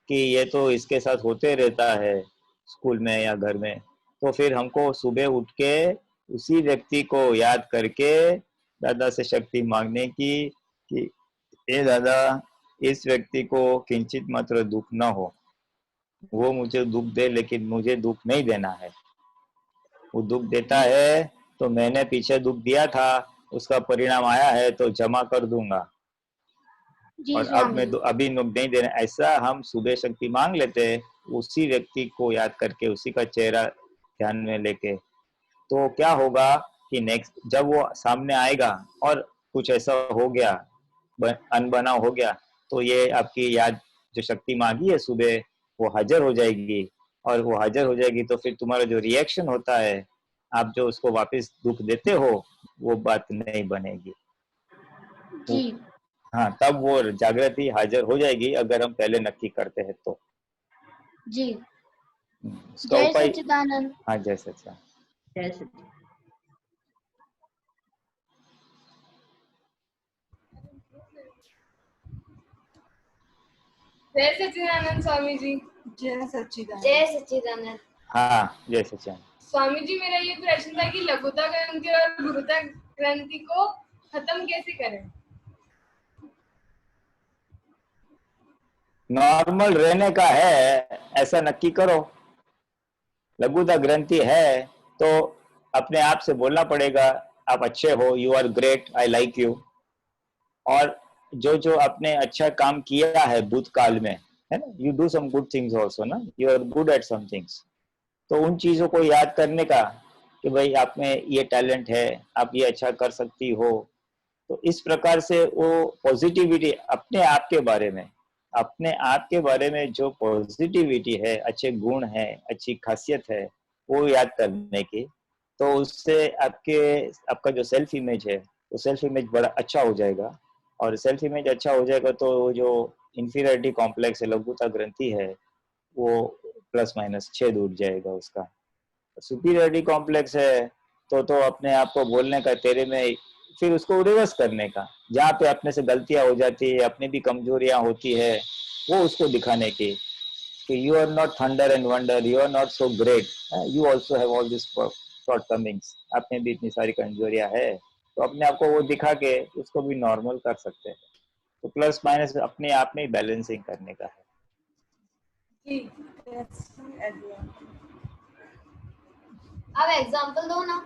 कि ये तो इसके साथ होते रहता है स्कूल में या घर में, तो फिर हमको सुबह उठ के उसी व्यक्ति को याद करके दादा से शक्ति मांगने की कि ए दादा, इस व्यक्ति को किंचित मात्र दुख ना हो, वो मुझे दुख दे लेकिन मुझे दुख नहीं देना है। वो दुख देता जी है तो मैंने पीछे दुख दिया था, उसका परिणाम आया है तो जमा कर दूंगा, जी और अब स्वामी मैं जी। अभी नुक नहीं देना, ऐसा हम सुबह शक्ति मांग लेते हैं उसी व्यक्ति को याद करके, उसी का चेहरा ध्यान में लेके। तो क्या होगा कि नेक्स्ट जब वो सामने आएगा और कुछ ऐसा हो गया, अनबना हो गया, तो ये आपकी याद जो शक्ति मांगी है सुबह वो हाजिर हो जाएगी, और वो हाजिर हो जाएगी तो फिर तुम्हारा जो रिएक्शन होता है, आप जो उसको वापस दुख देते हो, वो बात नहीं बनेगी। जी हाँ, तब वो जागृति हाजिर हो जाएगी अगर हम पहले नक्की करते हैं तो। जी। इसका जय उपाय। सच्चिदानंद। हाँ, जैसे अच्छा। जय सच्चिदानंद। जय सच्चिदानंद स्वामी जी। जय सच्चिदानंद। जय सच्चिदानंद। हाँ, जैसे अच्छा। स्वामी जी, मेरा ये प्रश्न था कि लघुता ग्रंथि और गुरुता ग्रंथि को खत्म कैसे करें? नॉर्मल रहने का है ऐसा नक्की करो। लघुता ग्रंथि है तो अपने आप से बोलना पड़ेगा आप अच्छे हो, you are great, I like you. और जो जो आपने अच्छा काम किया है भूतकाल में, है ना, you do some good things also ना, you are good at some things, तो उन चीजों को याद करने का कि भाई आप में ये टैलेंट है, आप ये अच्छा कर सकती हो। तो इस प्रकार से वो पॉजिटिविटी अपने आप के बारे में, अपने आप के बारे में जो पॉजिटिविटी है, अच्छे गुण है, अच्छी खासियत है, वो याद करने की, तो उससे आपका जो सेल्फ इमेज है वो सेल्फ इमेज बड़ा अच्छा हो जाएगा। और सेल्फ इमेज अच्छा हो जाएगा तो जो इंफीरियरिटी कॉम्प्लेक्स है, लघुता ग्रंथि है, वो प्लस माइनस छेद उठ जाएगा उसका। सुपीरियरिटी कॉम्प्लेक्स है तो अपने आप को बोलने का तेरे में, फिर उसको रिवर्स करने का, जहाँ पे अपने से गलतियां हो जाती है, अपनी भी कमजोरियां होती है, वो उसको दिखाने की कि you are not thunder and wonder, you are not so great, you also have all this shortcomings, अपने भी इतनी सारी कमजोरियां है, तो अपने आप को वो दिखा के उसको भी नॉर्मल कर सकते हैं। तो प्लस माइनस अपने आप में बैलेंसिंग करने का है। जी, अब एग्जांपल दो ना।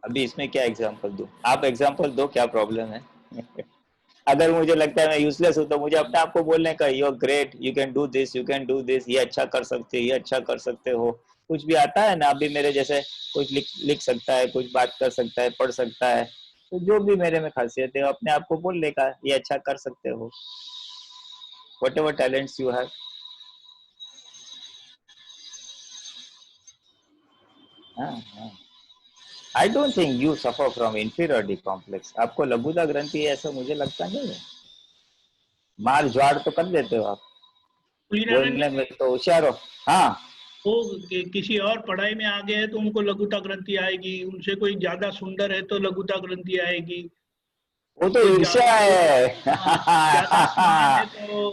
अभी इसमें क्या एग्जांपल दूं? आप एग्जांपल दो, क्या प्रॉब्लम है? अगर मुझे लगता है मैं यूजलेस हूं तो मुझे अपने आप को बोलने का you are great, you can do this, you can do this, ये अच्छा कर सकते हो, ये अच्छा कर सकते हो। कुछ भी आता है ना, अभी मेरे जैसे कुछ लिख सकता है, कुछ बात कर सकता है, पढ़ सकता है, तो जो भी मेरे में खासियत है अपने आप को बोलने का ये अच्छा कर सकते हो। whatever talents you have. I don't think you suffer from inferiority complex. आपको लघुता ग्रंथि है ऐसा मुझे लगता नहीं है। मार ज्वार तो कर देते हो आप, बोलने में तो होशियार हो। हाँ, वो किसी और पढ़ाई में आगे है तो उनको लघुता ग्रंथि आएगी, उनसे कोई ज्यादा सुंदर है तो लघुता ग्रंथि आएगी, वो तो ईर्ष्या है। ज्यादा स्मार्ट है तो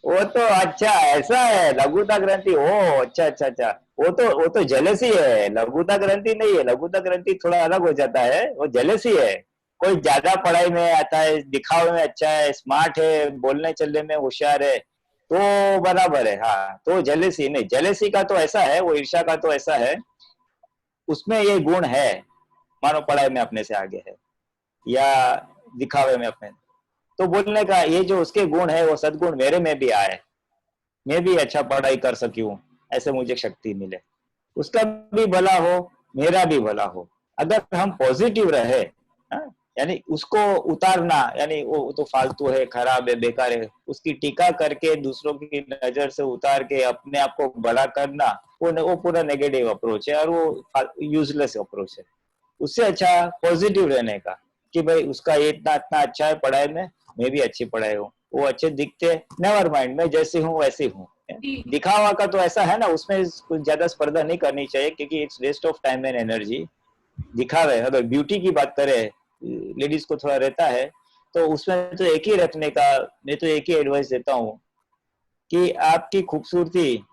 वो तो अच्छा ऐसा है लघुता ग्रंथि। ओ अच्छा अच्छा अच्छा, वो तो जेलसी है, लघुता ग्रंथि नहीं है। लघुता ग्रंथि थोड़ा अलग हो जाता है, वो जेलसी है। कोई ज्यादा पढ़ाई में आता है, दिखावे में अच्छा है, स्मार्ट है, बोलने चलने में होशियार है, तो बराबर है। हाँ, तो जेलसी नहीं, जेलसी का तो ऐसा है, वो ईर्ष्या का तो ऐसा है, उसमें ये गुण है, मानो पढ़ाई में अपने से आगे है या दिखावे में अपने, तो बोलने का ये जो उसके गुण है वो सद्गुण मेरे में भी आए, मैं भी अच्छा पढ़ाई कर सकी हूँ, ऐसे मुझे शक्ति मिले, उसका भी भला हो, मेरा भी भला हो। अगर हम पॉजिटिव रहे, यानी उसको उतारना, यानी वो तो फालतू है, खराब है, बेकार है, उसकी टीका करके दूसरों की नजर से उतार के अपने आप को बड़ा करना, वो पूरा नेगेटिव अप्रोच है और वो यूजलेस अप्रोच है। उससे अच्छा पॉजिटिव रहने का कि भाई उसका ये इतना इतना अच्छा है पढ़ाई में, मैं भी अच्छी पढ़ाई हूँ, वो अच्छे दिखते, नेवर माइंड, मैं जैसी हूँ वैसी हूँ। दिखावा का तो ऐसा है ना, उसमें कुछ ज्यादा स्पर्धा नहीं करनी चाहिए क्योंकि it's waste of time and energy. दिखावे, अगर ब्यूटी की बात करें, लेडीज को थोड़ा रहता है, तो उसमें तो एक ही रखने का, मैं तो एक ही एडवाइस देता हूँ कि आपकी खूबसूरती,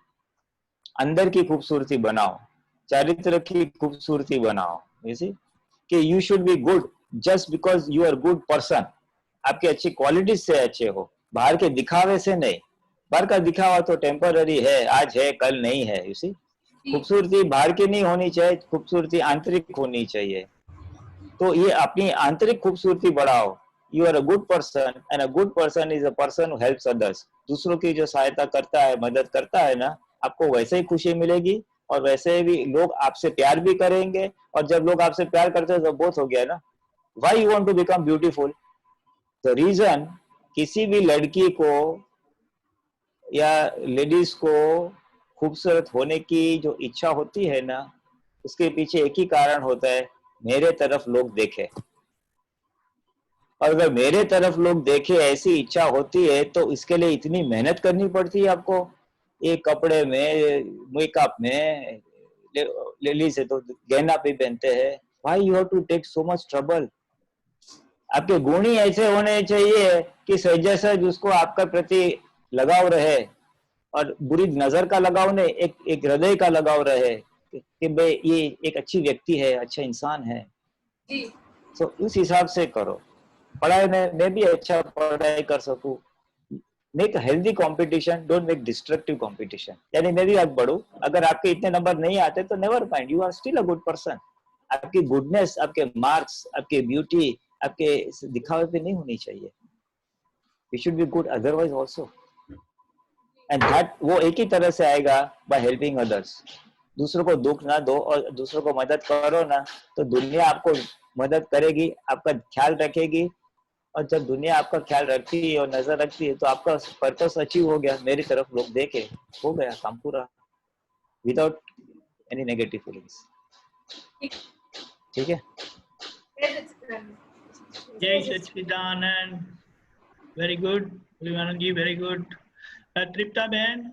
अंदर की खूबसूरती बनाओ, चारित्र की खूबसूरती बनाओ, कि you should be good just because you are good person. आपकी अच्छी क्वालिटीज से अच्छे हो, बाहर के दिखावे से नहीं। बाहर का दिखावा तो टेम्पररी है, आज है कल नहीं है। यू सी, खूबसूरती बाहर की नहीं होनी चाहिए, खूबसूरती आंतरिक होनी चाहिए। तो ये अपनी आंतरिक खूबसूरती बढ़ाओ। You are a good person and a good person is a person who helps others. दूसरों की जो सहायता करता है, मदद करता है ना, आपको वैसे ही खुशी मिलेगी और वैसे भी लोग आपसे प्यार भी करेंगे। और जब लोग आपसे प्यार करते हैं तो बहुत हो गया ना। Why you want to become beautiful? The reason, किसी भी लड़की को या लेडीज को खूबसूरत होने की जो इच्छा होती है ना, उसके पीछे एक ही कारण होता है, मेरे तरफ लोग देखे। और अगर मेरे तरफ लोग देखे ऐसी इच्छा होती है तो इसके लिए इतनी मेहनत करनी पड़ती है आपको, एक कपड़े में, मेकअप में, लेडीज है तो गहना भी पहनते हैं। Why you have to take so much trouble? आपके गुण ही ऐसे होने चाहिए कि सहज उसको आपका प्रति लगाव रहे, और बुरी नजर का लगाव नहीं, एक हृदय का लगाव रहे कि भाई ये एक अच्छी व्यक्ति है, अच्छा इंसान है। तो उस हिसाब से करो। पढ़ाई में मैं भी अच्छा पढ़ाई कर सकूं, make healthy competition, don't make destructive competition. यानी मैं भी आगे बढ़ूं, अगर आपके इतने नंबर नहीं आते तो never mind, you are still a good person. आपकी गुडनेस, आपके मार्क्स, आपके ब्यूटी, आपके दिखावे पे नहीं होनी चाहिए। You should be good otherwise also, and that वो एक ही तरह से आएगा, बाय हेल्पिंग अदर्स। दूसरों को दुख ना दो और दूसरों को मदद करो ना, तो दुनिया आपको मदद करेगी, आपका ख्याल रखेगी। और जब दुनिया आपका ख्याल रखती है और नजर रखती है तो आपका पर्पस अचीव हो गया, मेरी तरफ लोग देखे, हो गया काम पूरा, विदाउट एनी नेगेटिव फीलिंग्स। ठीक है? जय सच्चिदानंद, वेरी गुड प्रेमानंद जी, वेरी गुड। तृप्ता बहन।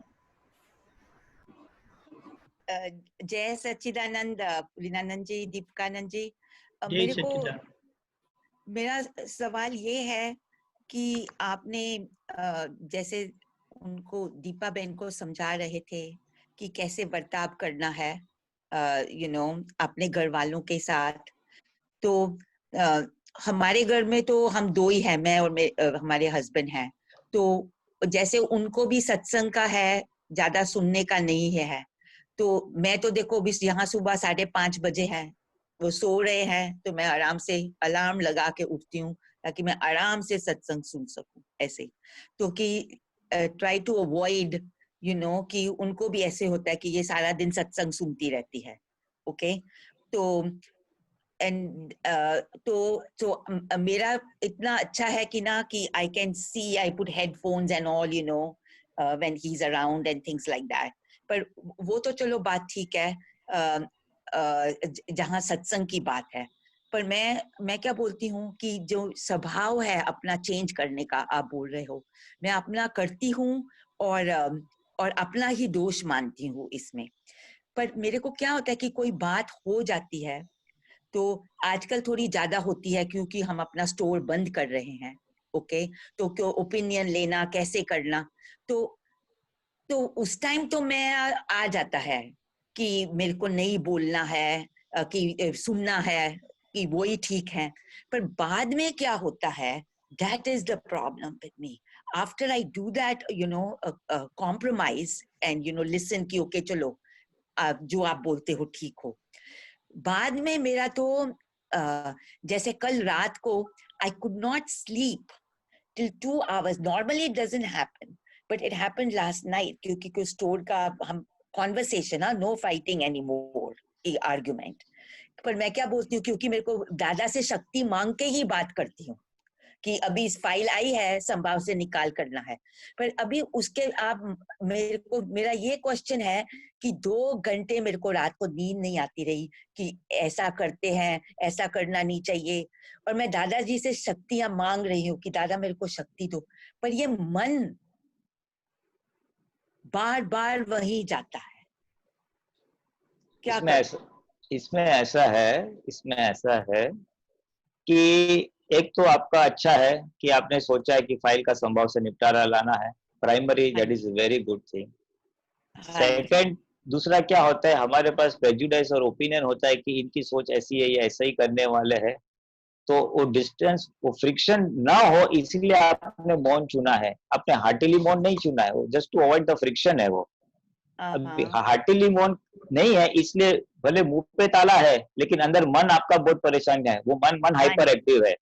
जय सच्चिदानंद पुलिनानंद जी, दीपकानंद जी। जय सच्चिदानंद। मेरा सवाल ये है कि आपने जैसे उनको, दीपा बहन को समझा रहे थे कि कैसे बर्ताव करना है अपने घर वालों के साथ। तो हमारे घर में तो हम दो ही हैं, मैं और हमारे हस्बैंड हैं। तो जैसे उनको भी सत्संग का है, ज्यादा सुनने का नहीं है। तो मैं तो देखो अभी यहाँ सुबह 5:30 बजे है, वो सो रहे हैं तो मैं आराम से अलार्म लगा के उठती हूँ ताकि मैं आराम से सत्संग सुन सकूं ऐसे। तो कि ट्राई टू अवॉइड कि उनको भी ऐसे होता है कि ये सारा दिन सत्संग सुनती रहती है। ओके तो एंड तो मेरा इतना अच्छा है कि ना कि I can see, I put headphones and all when he is around and things like that. पर वो तो चलो बात ठीक है जहाँ सत्संग की बात है। पर मैं क्या बोलती हूँ कि जो स्वभाव है अपना चेंज करने का, आप बोल रहे हो, मैं अपना करती हूँ और अपना ही दोष मानती हूँ इसमें। पर मेरे को क्या होता है कि कोई बात हो जाती है तो आजकल थोड़ी ज्यादा होती है क्योंकि हम अपना स्टोर बंद कर रहे हैं। ओके तो क्यों ओपिनियन लेना, कैसे करना, तो उस टाइम तो मैं आ जाता है कि मेरे को नहीं बोलना है, कि सुनना है, कि वो ही ठीक है। पर बाद में क्या होता है, that is the problem with me. After I do that, compromise and listen कि okay चलो जो आप बोलते हो ठीक हो, बाद में मेरा तो जैसे कल रात को I could not sleep till 2 hours. Normally it doesn't happen, but it happened last night क्योंकि कोई स्टोर का हम conversation, no fighting any more argument. पर मैं क्या बोलती हूँ, क्योंकि मेरे को दादा से शक्ति मांग के ही बात करती हूँ कि अभी इस फाइल आई है, संभाव से निकाल करना है। पर अभी उसके मेरा ये क्वेश्चन है कि 2 घंटे मेरे को रात को नींद नहीं आती रही कि ऐसा करते हैं, ऐसा करना नहीं चाहिए। और मैं दादाजी से शक्तियां मांग रही हूँ कि दादा मेरे को शक्ति दो, पर ये मन बार बार वही जाता है। क्या इसमें ऐसा है कि एक तो आपका अच्छा है कि आपने सोचा है कि फाइल का संभव से निपटारा लाना है, primary, that is very good thing. Second, दूसरा क्या होता है, हमारे पास प्रेजुडिस और ओपिनियन होता है कि इनकी सोच ऐसी है, ये ऐसा ही करने वाले हैं, तो वो डिस्टेंस, वो फ्रिक्शन ना हो, इसीलिए आपने मौन चुना है। आपने हार्टिली मौन नहीं चुना है, वो just to avoid the friction है। वो हार्टिली मौन नहीं है, इसलिए भले मुंह पे ताला है लेकिन अंदर मन आपका बहुत परेशान है, वो मन हाइपर एक्टिव है,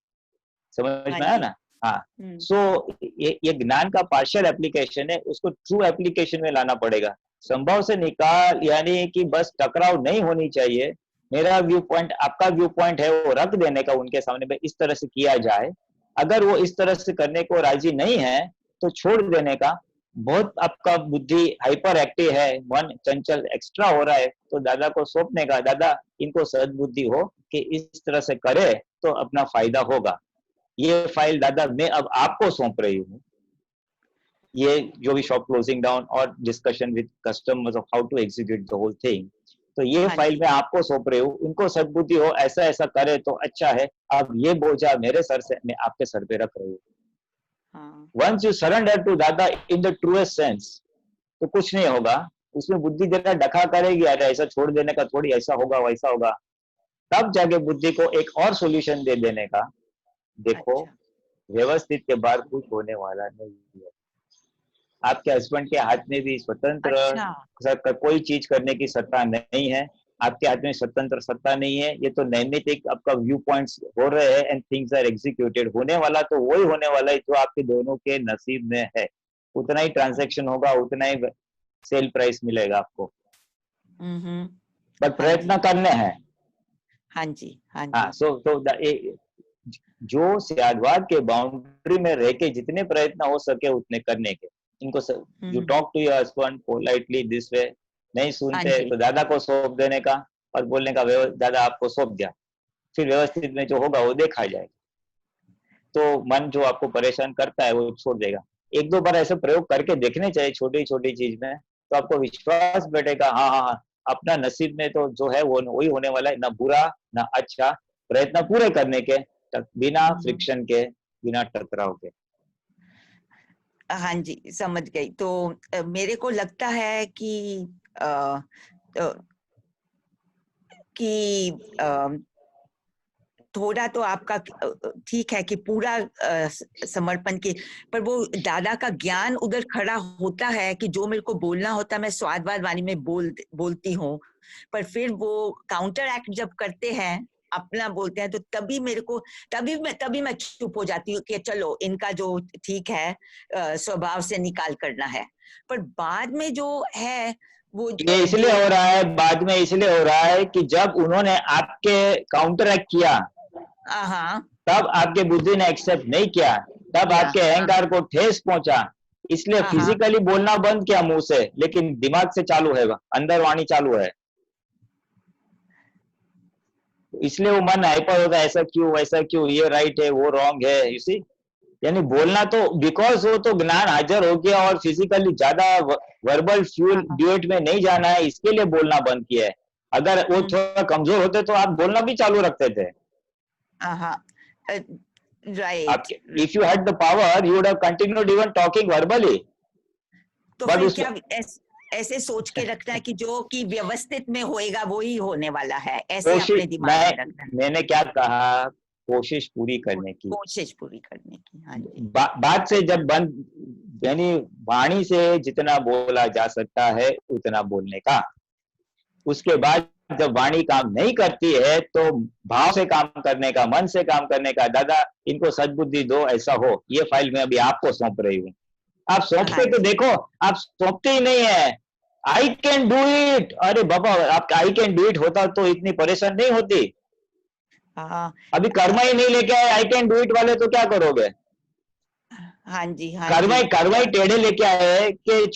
समझ में आया ना? हाँ, सो ये ज्ञान का पार्शियल एप्लीकेशन है, उसको ट्रू एप्लीकेशन में लाना पड़ेगा। संभव से निकाल यानी कि बस टकराव नहीं होनी चाहिए। मेरा व्यू पॉइंट, आपका व्यू पॉइंट है वो रख देने का उनके सामने में, इस तरह से किया जाए। अगर वो इस तरह से करने को राजी नहीं है तो छोड़ देने का। बहुत आपका बुद्धि हाइपर एक्टिव है, मन चंचल एक्स्ट्रा हो रहा है, तो दादा को सौंपने का, दादा इनको सद्बुद्धि हो कि इस तरह से करे तो अपना फायदा होगा। ये फाइल दादा मैं अब आपको सौंप रही हूँ, ये जो भी शॉप क्लोजिंग डाउन और discussion with customers of how to execute the whole thing, तो ये फाइल मैं आपको सौंप रही हूँ, उनको सद्बुद्धि हो ऐसा ऐसा करे तो अच्छा है। अब ये बोझा मेरे सर से मैं आपके सर पे रख रही हूँ। Once you surrender to दादा in the truest sense, तो कुछ नहीं होगा। उसमें बुद्धि जरा डखा करेगी, अरे ऐसा छोड़ देने का थोड़ी, ऐसा होगा वैसा होगा, तब जाके बुद्धि को एक और सॉल्यूशन दे देने का। देखो व्यवस्थित के बाहर कुछ होने वाला नहीं है। आपके हस्बैंड के हाथ में भी स्वतंत्र कोई चीज करने की सत्ता नहीं है, आपके हाथ में स्वतंत्र सत्ता नहीं है। ये तो नैमित्तिक आपका व्यू पॉइंट्स हो रहे हैं एंड थिंग्स आर एग्जीक्यूटेड। होने वाला तो वही होने वाला है जो आपके दोनों के नसीब में है, उतना ही ट्रांजैक्शन होगा, उतना ही सेल प्राइस मिलेगा आपको। बट प्रयत्न करने हैं। हाँ जी, हाँ जी। सो जो सियादवाद के बाउंड्री में रह के जितने प्रयत्न हो सके उतने करने के। इनको you talk to your husband politely this way, नहीं सुनते तो दादा को सौंप देने का और बोलने का दादा आपको सौंप दिया, फिर व्यवस्थित में जो होगा वो देखा जाएगा। तो मन जो आपको परेशान करता है वो छोड़ देगा। 1-2 बार ऐसे प्रयोग करके देखने चाहिए छोटी छोटी चीज में, तो आपको विश्वास बैठेगा हाँ, अपना नसीब में तो जो है वो वही होने वाला है, ना बुरा ना अच्छा। प्रयत्न पूरे करने के, बिना फ्रिक्शन के, बिना टकराव के। हाँ जी, समझ गई। तो मेरे को लगता है कि थोड़ा तो आपका ठीक है कि पूरा समर्पण की, पर वो दादा का ज्ञान उधर खड़ा होता है कि जो मेरे को बोलना होता है मैं स्वादवाद वाणी में बोलती हूँ पर फिर वो काउंटर एक्ट जब करते हैं, अपना बोलते हैं, तो तभी मेरे को तभी मैं चुप हो जाती हूँ कि चलो इनका जो ठीक है स्वभाव से निकाल करना है। पर बाद में जो है वो ये इसलिए जो हो रहा है, बाद में इसलिए हो रहा है कि जब उन्होंने आपके काउंटर एक्ट किया हाँ तब आपके बुद्धि ने एक्सेप्ट नहीं किया, तब किया, आपके अहंकार को ठेस पहुंचा, इसलिए हाँ। फिजिकली बोलना बंद किया मुंह से, लेकिन दिमाग से चालू है, अंदर वाणी चालू है, इसलिए वो मन हाइपर होता है, ऐसा क्यों वैसा क्यों, ये राइट है वो रॉन्ग है, यू सी। यानी बोलना तो बिकॉज वो तो ज्ञान हाजिर हो गया और फिजिकली ज्यादा वर्बल फ्यूल ड्यूएट में नहीं जाना है, इसके लिए बोलना बंद किया है। अगर वो थोड़ा कमजोर होते तो आप बोलना भी चालू रखते थे। Right. If you had the power you would have continued even talking verbally. तो फिर क्या ऐसे सोच के रखना है कि जो कि व्यवस्थित में होएगा वो ही होने वाला है, ऐसे अपने दिमाग में रखना है। मैंने क्या कहा, कोशिश पूरी करने की, कोशिश पूरी करने की। हाँ जी। बात से जब बंद, यानी वाणी से जितना बोला जा सकता है उतना बोलने का, उसके बाद जब वाणी काम नहीं करती है तो भाव से काम करने का, मन से काम करने का। दादा इनको सद्बुद्धि दो, ऐसा हो। ये फाइल मैं अभी आपको सौंप रही हूँ, आप सौंपते तो देखो, आप सौंपते ही नहीं है। आई कैन डू इट, अरे बाबा आप आई कैन डू इट होता तो इतनी परेशान नहीं होती। अभी कर्मा ही नहीं लेके आए आई कैन डू इट वाले, तो क्या करोगे? हाँ जी, हाँ कर्मा ही टेढ़े लेके आए कि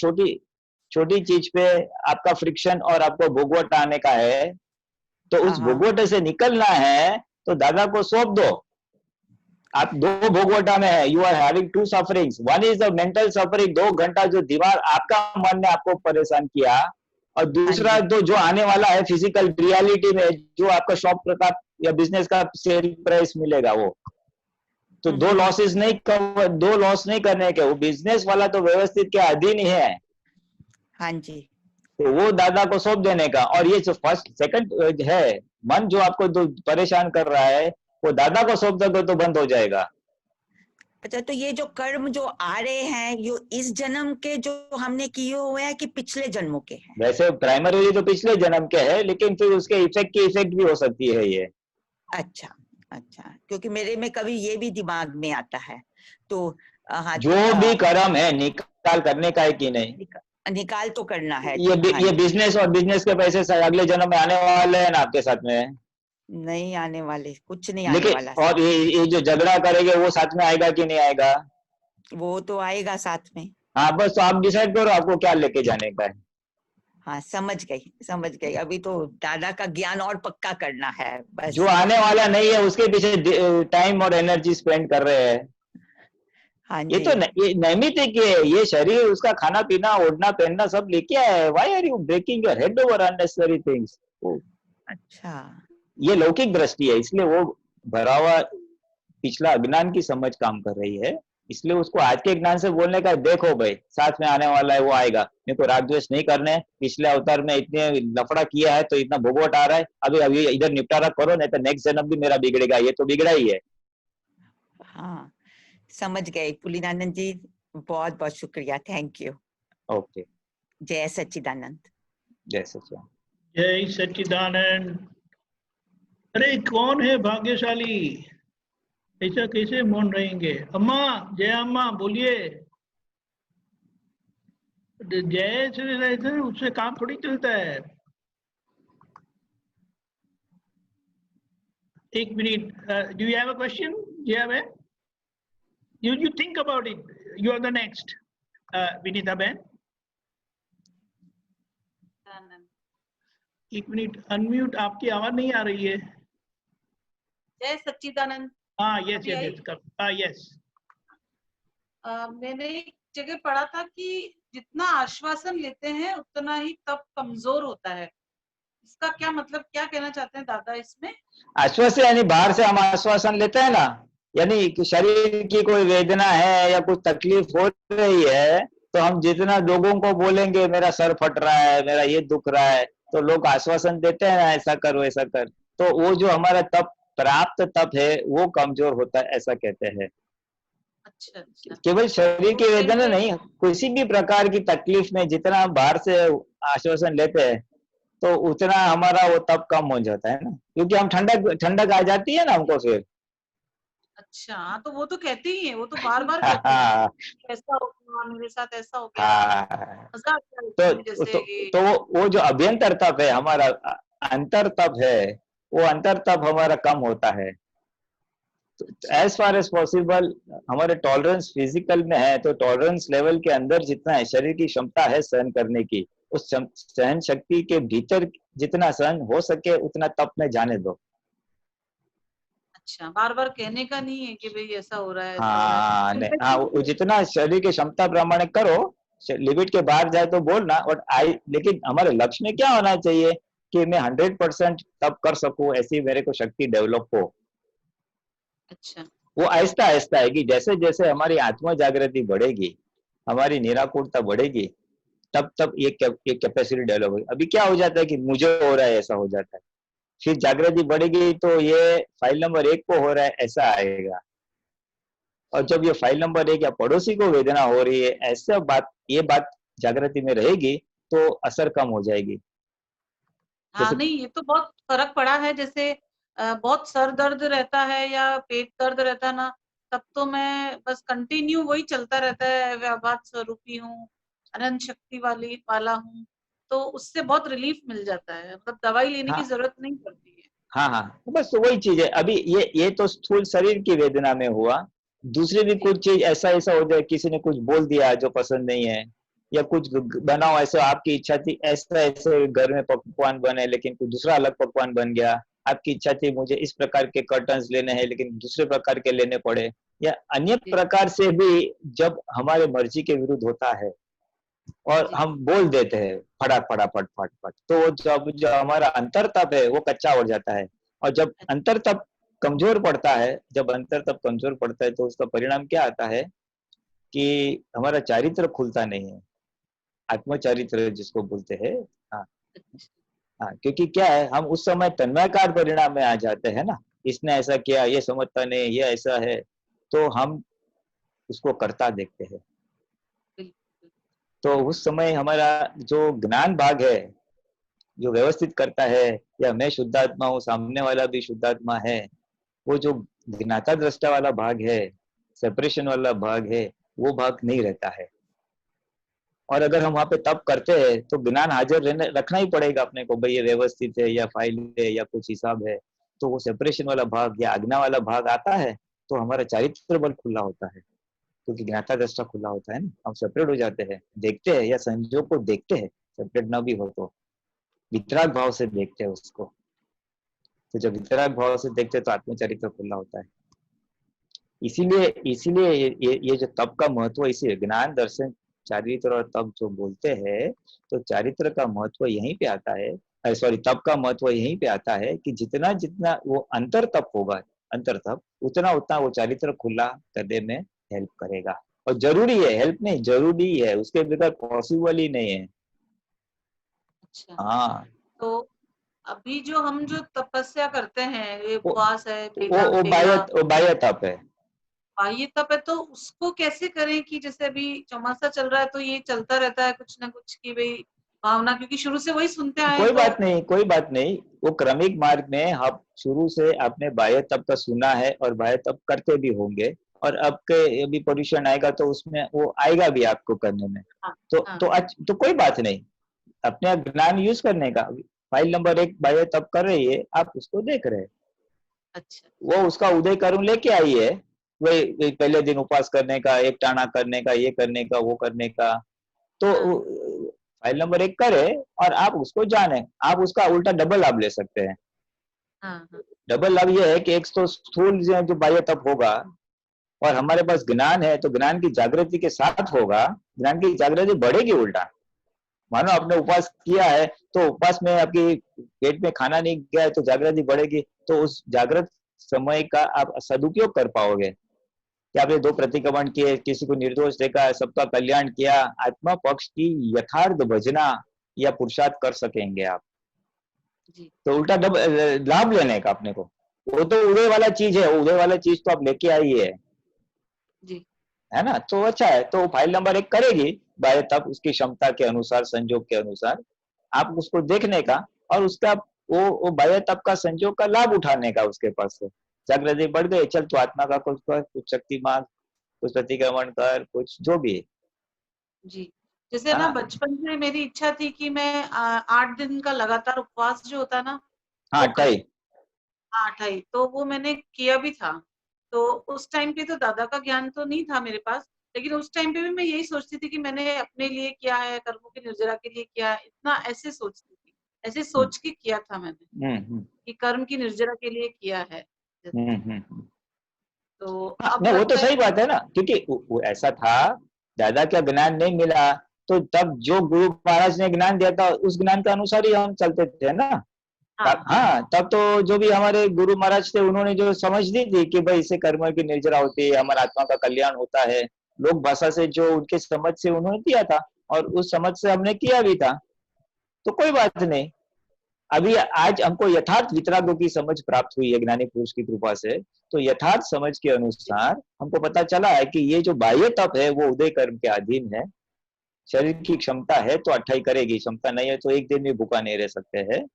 छोटी चीज पे आपका फ्रिक्शन और आपको भोगवट आने का है, तो उस भोगवट से निकलना है तो दादा को सौंप दो। आप दो भोगवटा में है, you are having two sufferings, one is the mental suffering, 2 घंटा जो दिमाग आपका मन ने आपको परेशान किया, और दूसरा तो जो आने वाला है फिजिकल रियलिटी में, जो आपका शॉप का या बिजनेस का सेल प्राइस मिलेगा वो। तो दो लॉस नहीं करने के, वो बिजनेस वाला तो व्यवस्थित के अधीन ही है। हाँ जी। तो वो दादा को सौंप देने का। और ये जो फर्स्ट सेकंड है, मन जो आपको परेशान कर रहा है, वो दादा को सौंप दोगे तो बंद हो जाएगा। अच्छा, तो ये जो कर्म जो आ रहे हैं, ये इस जन्म के जो हमने किए हुए हैं कि पिछले जन्मों के हैं? वैसे प्राइमरीली तो पिछले जन्म के है, लेकिन फिर उसके इफेक्ट भी हो सकती है ये। अच्छा, क्योंकि मेरे में कभी ये भी दिमाग में आता है। तो हाँ, जो भी कर्म है निकाल करने का है कि नहीं, निकाल तो करना है। ये बिजनेस और बिजनेस के पैसे अगले जन्म में आने वाले हैं ना आपके साथ में? नहीं आने वाले, कुछ नहीं आने वाला। और ये जो झगड़ा करेंगे वो साथ में आएगा कि नहीं आएगा? वो तो आएगा साथ में। हाँ, बस तो आप डिसाइड करो आपको क्या लेके जाने का है। हाँ, समझ गई। अभी तो दादा का ज्ञान और पक्का करना है बस। जो आने वाला नहीं है उसके पीछे टाइम और एनर्जी स्पेंड कर रहे हैं। हाँ ये तो नैमित्तिक है, ये शरीर उसका खाना पीना ओढ़ना पहनना सब लेके आया है। Why are you breaking your head over unnecessary things? अच्छा, ये लौकिक दृष्टि है, इसलिए वो भरा हुआ पिछला अज्ञान की समझ काम कर रही है। इसलिए उसको आज के ज्ञान से बोलने का, देखो भाई साथ में आने वाला है वो आएगा, मेरे को राग द्वेष नहीं करने, पिछले अवतार में इतने लफड़ा किया है तो इतना भोगवट आ रहा है, अभी इधर निपटारा करो, नहीं तो नेक्स्ट जन्म भी मेरा बिगड़ेगा, ये तो बिगड़ा ही है। हाँ, समझ गए पुलिनानंद जी, बहुत बहुत शुक्रिया, थैंक यू। ओके, जय सच्चिदानंद। जय सच्चिदानंद। जय सच्चिदानंद। अरे कौन है भाग्यशाली, ऐसा कैसे मौन रहेंगे? अम्मा, जय अम्मा बोलिए। जय से रहते हैं उससे काम थोड़ी चलता है। एक minute, do you have a question? जय है, you think about it, you are the next. Vinita बहन, एक मिनट अनम्यूट, आपकी आवाज नहीं आ रही है। जय सच्चिदानंद। हाँ, यस यस। मैंने एक जगह पढ़ा था कि जितना आश्वासन लेते हैं उतना ही तप कमजोर होता है। इसका क्या मतलब, क्या कहना चाहते हैं दादा इसमें? आश्वासन यानी बाहर से हम आश्वासन लेते हैं ना, यानी कि शरीर की कोई वेदना है या कुछ तकलीफ हो रही है, तो हम जितना लोगों को बोलेंगे मेरा सर फट रहा है, मेरा ये दुख रहा है, तो लोग आश्वासन देते हैं ना, ऐसा कर वैसा कर, तो वो जो हमारा प्राप्त तप है वो कमजोर होता है, ऐसा कहते हैं। अच्छा। केवल शरीर की वेदना नहीं, किसी भी प्रकार की तकलीफ में जितना बाहर से आश्वासन लेते हैं तो उतना हमारा वो तप कम हो जाता है ना, क्योंकि हम ठंडक ठंडक आ जाती है ना हमको फिर। अच्छा, हाँ, तो वो तो कहते ही है, वो तो बार बार कहते हैं हाँ ऐसा हो गया, मेरे साथ ऐसा हो गया। हाँ। मजा आता है तो उसमें, जैसे कि तो वो जो अभ्यंतर तप है हमारा, अंतर तप है, वो अंतर तप हमारा कम होता है। अच्छा एज फार एज पॉसिबल हमारे टॉलरेंस फिजिकल में है, तो टॉलरेंस लेवल के अंदर जितना है, शरीर की क्षमता है सहन करने की, उस सहन शक्ति के भीतर जितना सहन हो सके उतना तप में जाने दो। अच्छा, बार बार कहने का नहीं है कि भाई ऐसा हो रहा है, ऐसा हो रहा है। हाँ नहीं, हाँ Empathy वो जितना शरीर की क्षमता प्रमाणे करो, लिमिट के बाहर जाए तो बोलना, बट आई लेकिन हमारे लक्ष्य में क्या होना चाहिए कि मैं 100% तप कर सकूं, ऐसी मेरे को शक्ति डेवलप हो। अच्छा, वो आहिस्ता आहिस्ता है कि जैसे जैसे हमारी आत्म जागृति बढ़ेगी, हमारी निराकुरता बढ़ेगी, तब तब ये कैपेसिटी डेवलप होगी। अभी क्या हो जाता है कि मुझे हो रहा है ऐसा हो जाता है, फिर जागृति बढ़ेगी तो ये फाइल नंबर 1 को हो रहा है ऐसा आएगा, और जब ये फाइल नंबर 1 या पड़ोसी को वेदना हो रही है ऐसा बात, ये बात जागृति में रहेगी तो असर कम हो जाएगी। हाँ, जैसे नहीं, ये तो बहुत फर्क पड़ा है। जैसे बहुत सर दर्द रहता है या पेट दर्द रहता है ना, तब तो मैं बस कंटिन्यू वही चलता रहता है, व्यापात स्वरूपी हूँ, अनंत शक्ति वाला हूँ, तो उससे बहुत रिलीफ मिल जाता है, मतलब दवाई लेने की हाँ जरूरत नहीं पड़ती है। हाँ हाँ, तो बस तो वही चीज है। अभी ये तो स्थूल शरीर की वेदना में हुआ, दूसरी भी जी, कुछ चीज ऐसा ऐसा हो जाए, किसी ने कुछ बोल दिया जो पसंद नहीं है, या कुछ बनाओ ऐसे आपकी इच्छा थी, ऐसा ऐसे घर में पकवान बने लेकिन कुछ दूसरा अलग पकवान बन गया, आपकी इच्छा थी मुझे इस प्रकार के कर्टन्स लेने हैं लेकिन दूसरे प्रकार के लेने पड़े, या अन्य जी, प्रकार से भी जब हमारे मर्जी के विरुद्ध होता है और जी, हम बोल देते हैं फटाफट फट फट, तो जब जो हमारा अंतरतप है वो कच्चा हो जाता है। और जब अंतरतप कमजोर पड़ता है, जब अंतरतप कमजोर पड़ता है तो उसका परिणाम क्या आता है कि हमारा चारित्र खुलता नहीं है, आत्मचारित्र जिसको बोलते हैं। हाँ हाँ, क्योंकि क्या है हम उस समय तन्मयकार परिणाम में आ जाते हैं ना, इसने ऐसा किया ये समझता नहीं, ये ऐसा है, तो हम उसको करता देखते हैं। बिल्कुल, तो उस समय हमारा जो ज्ञान भाग है जो व्यवस्थित करता है, या मैं शुद्धात्मा हूँ सामने वाला भी शुद्धात्मा है, वो जो ज्ञाता दृष्टा वाला भाग है, सेपरेशन वाला भाग है, वो भाग नहीं रहता है। और अगर हम वहां पे तप करते हैं तो ज्ञान हाजिर रहने रखना ही पड़ेगा अपने को, भाई ये व्यवस्थित है या फाइल है या कुछ हिसाब है, तो वो सेपरेशन वाला भाग या आज्ञा वाला भाग आता है तो हमारा चारित्र बल खुला होता है, क्योंकि ज्ञाता दृष्टा खुला होता है ना, हम सेपरेट हो जाते हैं, देखते हैं या संजोग को देखते हैं, सेपरेट ना भी हो तो वितराग भाव से देखते हैं उसको। तो जब वितराग भाव से देखते हैं तो आत्मचरित्र खुला होता है। इसीलिए इसीलिए ये जो तप का महत्व, इसी ज्ञान दर्शन चारित्र और तप जो बोलते हैं, तो चारित्र का महत्व यहीं पे आता है, सॉरी तप का महत्व यहीं पे आता है कि जितना जितना वो अंतर तप होगा, अंतर तप, उतना उतना वो चारित्र खुला करने में हेल्प करेगा। और जरूरी है, हेल्प नहीं जरूरी है, उसके बगैर पॉसिबल ही नहीं है। अच्छा। हाँ तो अभी जो हम जो तपस्या करते हैं, ये वो उपवास है, वो वो वेदांत या बाह्य बाह्य तप है। बाह्य तप है, तो उसको कैसे करें कि जैसे अभी चौमासा चल रहा है तो ये चलता रहता है कुछ ना कुछ की भाई भावना, क्योंकि शुरू से वही सुनते आए कोई तो। बात नहीं, कोई बात नहीं, वो क्रमिक मार्ग में आप शुरू से आपने बाह्य तप का सुना है और बाह्य तप करते भी होंगे, और अब के अभी पोल्यूशन आएगा तो उसमें वो आएगा भी आपको करने में, हाँ, हाँ, तो कोई बात नहीं, अपने ज्ञान यूज करने का। फाइल नंबर 1 बाह्य तप कर रही है, आप उसको देख रहे हैं, अच्छा, वो उसका उदय करुण लेके आई है, वही पहले दिन उपवास करने का, एक टाना करने का, ये करने का, वो करने का, तो हाँ, फाइल नंबर 1 करे और आप उसको जाने, आप उसका उल्टा डबल लाभ ले सकते हैं। हाँ, हाँ, डबल लाभ ये है कि एक तो स्थूल जो बाह्य तप होगा, और हमारे पास ज्ञान है तो ज्ञान की जागृति के साथ होगा, ज्ञान की जागृति बढ़ेगी उल्टा। मानो अच्छा, आपने उपवास किया है तो उपवास में आपकी पेट में खाना नहीं गया है तो जागृति बढ़ेगी, तो उस जागृत समय का आप सदुपयोग कर पाओगे कि आपने 2 प्रतिक्रमण किए, किसी को निर्दोष देखा, सबका कल्याण किया, आत्मा पक्ष की यथार्थ भजना या पुरुषार्थ कर सकेंगे आप। जी, तो उल्टा लाभ लेने का अपने को, वो तो उदय वाला चीज है, उदय वाला चीज तो आप लेके आई जी, है ना, तो अच्छा है, तो फाइल नंबर 1 करेगी बाह्य तप उसकी क्षमता के अनुसार, संजोग के अनुसार, आप उसको देखने का और उसका वो बाह्य तप का संयोग का लाभ उठाने का उसके पास से। जागृति बढ़ गई, चल तू आत्मा का कुछ कर, कुछ शक्ति मांग, कुछ प्रतिक्रमण कर, कुछ जो भी है। जी, जैसे ना हाँ बचपन से मेरी इच्छा थी कि मैं 8 दिन का लगातार उपवास जो होता है ना हाँ, वो करूं। अट्ठाई। हाँ 28, तो वो मैंने किया भी था। तो उस टाइम पे तो दादा का ज्ञान तो नहीं था मेरे पास, लेकिन उस टाइम पे भी मैं यही सोचती थी कि मैंने अपने लिए किया है, कर्मों की निर्जरा के लिए किया है, इतना ऐसे सोचती थी, ऐसे सोच के किया था मैंने हम्म कि कर्म की निर्जरा के लिए किया है। तो हाँ, अब नहीं वो तो लगता है सही बात है ना, क्योंकि वो ऐसा था, दादा का ज्ञान नहीं मिला तो तब जो गुरु महाराज ने ज्ञान दिया था उस ज्ञान के अनुसार ही हम चलते थे ना। हाँ हाँ, तब तो जो भी हमारे गुरु महाराज थे उन्होंने जो समझ दी थी कि भाई इससे कर्म की निर्जरा होती है, हमारा आत्मा का कल्याण होता है, लोक भाषा से जो उनके समझ से उन्होंने दिया था और उस समझ से हमने किया भी था, तो कोई बात नहीं। अभी आज हमको यथार्थ वितरागों की समझ प्राप्त हुई है ज्ञानी पुरुष की कृपा से, तो यथार्थ समझ के अनुसार हमको पता चला है कि ये जो बाह्य तप है वो उदय कर्म के अधीन है। शरीर की क्षमता है तो 28 करेगी, क्षमता नहीं है तो एक दिन भी भूखा नहीं रह सकते हैं।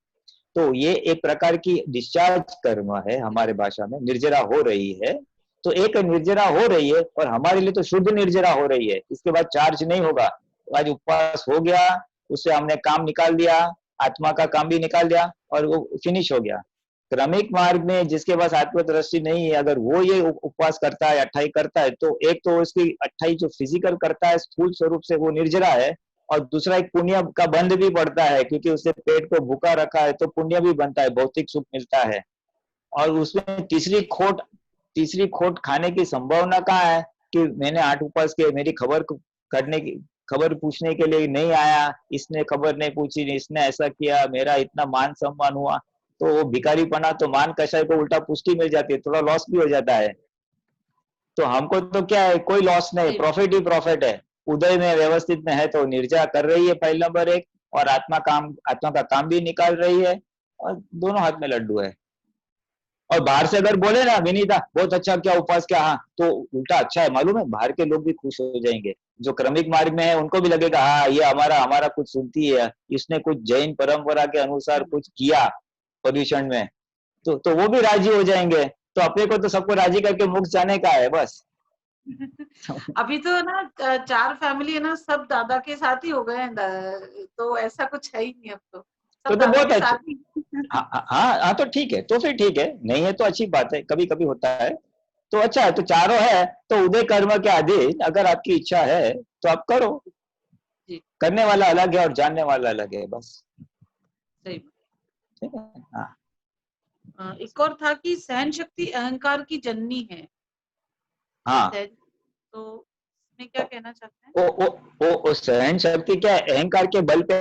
तो ये एक प्रकार की डिस्चार्ज कर्म है, हमारे भाषा में निर्जरा हो रही है। तो एक निर्जरा हो रही है और हमारे लिए तो शुद्ध निर्जरा हो रही है, इसके बाद चार्ज नहीं होगा। आज उपवास हो गया, उससे हमने काम निकाल दिया, आत्मा का काम भी निकाल दिया और वो फिनिश हो गया। क्रमिक मार्ग में जिसके पास आत्मदृष्टि नहीं है, अगर वो ये उपवास करता है, 28 करता है, तो एक तो उसकी 28 जो फिजिकल करता है स्थूल स्वरूप से वो निर्जरा है, और दूसरा एक पुण्य का बंध भी पड़ता है, क्योंकि उससे पेट को भूखा रखा है तो पुण्य भी बनता है, भौतिक सुख मिलता है। और उसमें तीसरी खोट खाने की संभावना कहाँ है कि मैंने 8 उपवास किए, मेरी खबर पूछने के लिए नहीं आया, इसने खबर नहीं पूछी, इसने ऐसा किया, मेरा इतना मान सम्मान हुआ, तो वो भिखारीपना, तो मान कषाय को उल्टा पुष्टि मिल जाती है, थोड़ा लॉस भी हो जाता है। तो हमको तो क्या है, कोई लॉस नहीं, प्रॉफिट ही प्रॉफिट है। उदय में व्यवस्थित में है तो निर्जरा कर रही है पहले नंबर 1, और आत्मा का काम भी निकाल रही है, और दोनों हाथ में लड्डू है। और बाहर से अगर बोले ना विनीता बहुत अच्छा क्या उपवास क्या, हाँ तो उल्टा अच्छा है, मालूम है बाहर के लोग भी खुश हो जाएंगे। जो क्रमिक मार्ग में है उनको भी लगेगा हाँ ये हमारा कुछ सुनती है, इसने कुछ जैन परंपरा के अनुसार कुछ किया पर्यूषण में, तो वो भी राजी हो जाएंगे। तो अपने को तो सबको राजी करके मुक्त जाने का है बस। अभी तो ना 4 फैमिली है ना, सब दादा के साथ ही हो गए हैं, तो ऐसा कुछ है ही नहीं अब तो सब तो दादा बहुत के अच्छा, साथ ही। हाँ तो ठीक है, तो फिर ठीक है, नहीं है तो अच्छी बात है, कभी कभी होता है तो अच्छा है। तो चारों है तो उदय कर्म के अधीन अगर आपकी इच्छा है तो आप करो, जी करने वाला अलग है और जानने वाला अलग है, बस सही। ठीक है। हाँ एक और था कि सहन शक्ति अहंकार की जननी है। हाँ, तो इसमें क्या कहना चाहते हैं? ओ सहन शक्ति क्या अहंकार के बल पे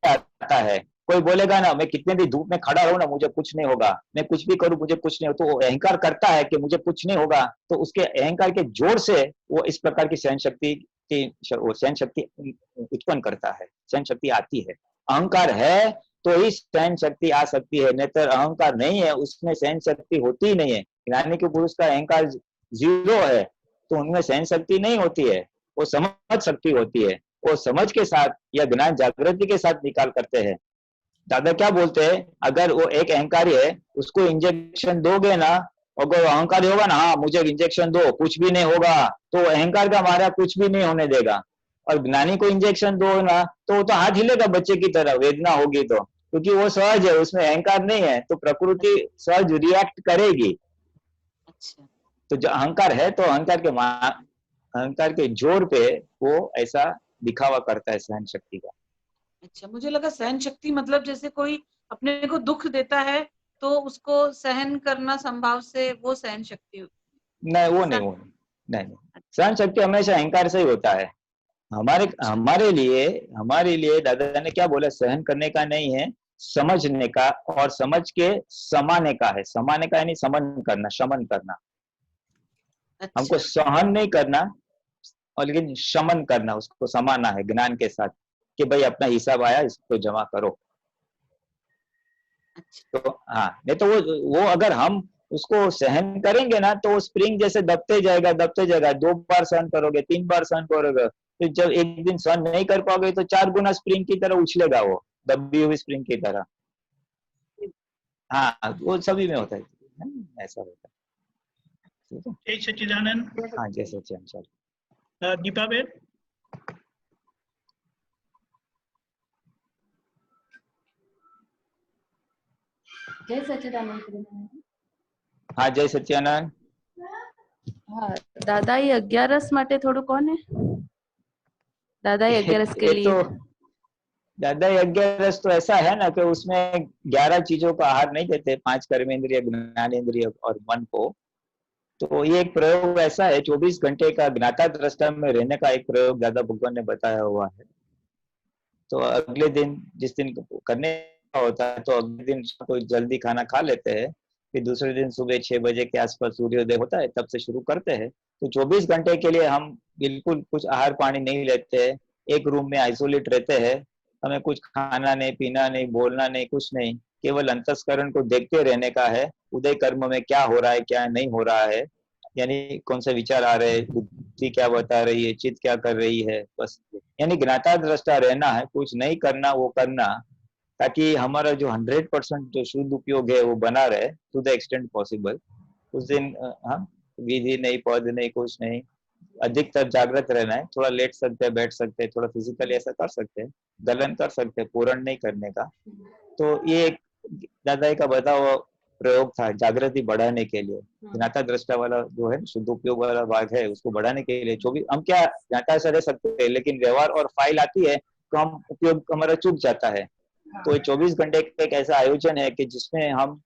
आता है। कोई बोलेगा ना मैं कितने भी धूप में खड़ा रहूं ना मुझे कुछ नहीं होगा, मैं कुछ भी करूं मुझे कुछ नहीं हो, तो वो अहंकार करता है कि मुझे कुछ नहीं होगा, तो उसके अहंकार के जोर से वो इस प्रकार की सहन शक्ति उत्पन्न करता है, सहन शक्ति आती है। अहंकार है तो ही सहन शक्ति आ सकती है, नहीं तो अहंकार नहीं है उसमें सहन शक्ति होती ही नहीं है। ज्ञानी के पुरुष का अहंकार 0 है तो उनमें सहन शक्ति नहीं होती है, वो समझ शक्ति होती है, वो समझ के साथ या ज्ञान जागृति के साथ निकाल करते हैं। दादा क्या बोलते हैं, अगर वो एक अहंकारी है उसको इंजेक्शन दोगे ना, अगर अहंकारी होगा ना हाँ मुझे इंजेक्शन दो कुछ भी नहीं होगा, तो अहंकार का मारा कुछ भी नहीं होने देगा। और ज्ञानी को इंजेक्शन दो ना तो वो तो हाथ हिलेगा बच्चे की तरह, वेदना होगी तो, क्योंकि वो सहज है, उसमें अहंकार नहीं है, तो प्रकृति सहज रिएक्ट करेगी। अच्छा, तो जो अहंकार है तो अहंकार के जोर पे वो ऐसा दिखावा करता है सहन शक्ति का। अच्छा, मुझे लगा सहन शक्ति मतलब जैसे कोई अपने को दुख देता है तो उसको सहन करना संभाव से वो सहन शक्ति होती नहीं वो है। नहीं, नहीं सहन शक्ति हमेशा अहंकार से ही होता है। हमारे लिए दादा ने क्या बोला, सहन करने का नहीं है, समझने का, और समझ के समाने का है। समाने का यानी समन करना, शमन करना। हमको सहन नहीं करना और लेकिन शमन करना, उसको समाना है ज्ञान के साथ कि भाई अपना हिसाब आया इसको जमा करो। तो हाँ, नहीं तो वो अगर हम उसको सहन करेंगे ना तो वो स्प्रिंग जैसे दबते जाएगा, 2 बार सहन करोगे, 3 बार सहन करोगे, तो जब एक दिन सहन नहीं कर पाओगे तो 4 गुना स्प्रिंग की तरह उछलेगा, वो दबी हुई स्प्रिंग की तरह। हाँ, वो सभी में होता है, ऐसा होता है। ठीक है, जय सच्चिदानंद। हाँ जय सच्चिदानंद। दीपा बेन। जय सच्चिदानंद। हाँ जय सच्चिदानंद। હા દાદા એ 11 માટે થોડું કોને દાદા એ 11 के ये लिए तो दादा 11 तो ऐसा है ना कि उसमें 11 चीजों का आहार नहीं देते, 5 कर्मेंद्रिय, ज्ञानेंद्रिय और मन को। तो ये एक प्रयोग ऐसा है, 24 घंटे का ज्ञाता दृष्टा में रहने का एक प्रयोग दादा भगवान ने बताया हुआ है। तो अगले दिन जिस दिन करने का होता है तो अगले दिन कोई जल्दी खाना खा लेते हैं, फिर दूसरे दिन सुबह 6 बजे के आसपास सूर्योदय होता है, तब से शुरू करते हैं। तो 24 घंटे के लिए हम बिल्कुल कुछ आहार पानी नहीं लेते हैं, एक रूम में आइसोलेट रहते हैं, हमें कुछ खाना नहीं, पीना नहीं, बोलना नहीं, कुछ नहीं, केवल अंतस्करण को देखते रहने का है, उदय कर्म में क्या हो रहा है क्या नहीं हो रहा है, यानी कौन से विचार आ रहे हैं, बुद्धि क्या बता रही है, चित्त क्या कर रही है, बस यानी ज्ञाता दृष्टा रहना है, कुछ नहीं करना, वो करना, ताकि हमारा जो 100% जो शुद्ध उपयोग है वो बना रहे टू द एक्सटेंट पॉसिबल। उस दिन हम विधि नहीं, पद नहीं, कुछ नहीं, अधिकतर जागृत रहना है, थोड़ा लेट सकते हैं, बैठ सकते हैं, थोड़ा फिजिकली ऐसा कर सकते हैं, गलन कर सकते हैं, पूर्ण नहीं करने का। तो ये एक दादा का बताओ प्रयोग था जागृति बढ़ाने के लिए। ज्ञाता दृष्टा वाला जो है शुद्ध उपयोग वाला भाग है, उसको बढ़ाने के लिए 24 हम क्या ज्ञाता से रह सकते हैं, लेकिन व्यवहार और फाइल आती है तो हम उपयोग हमारा चूक जाता है। तो 24 घंटे का एक ऐसा आयोजन है कि जिसमें हम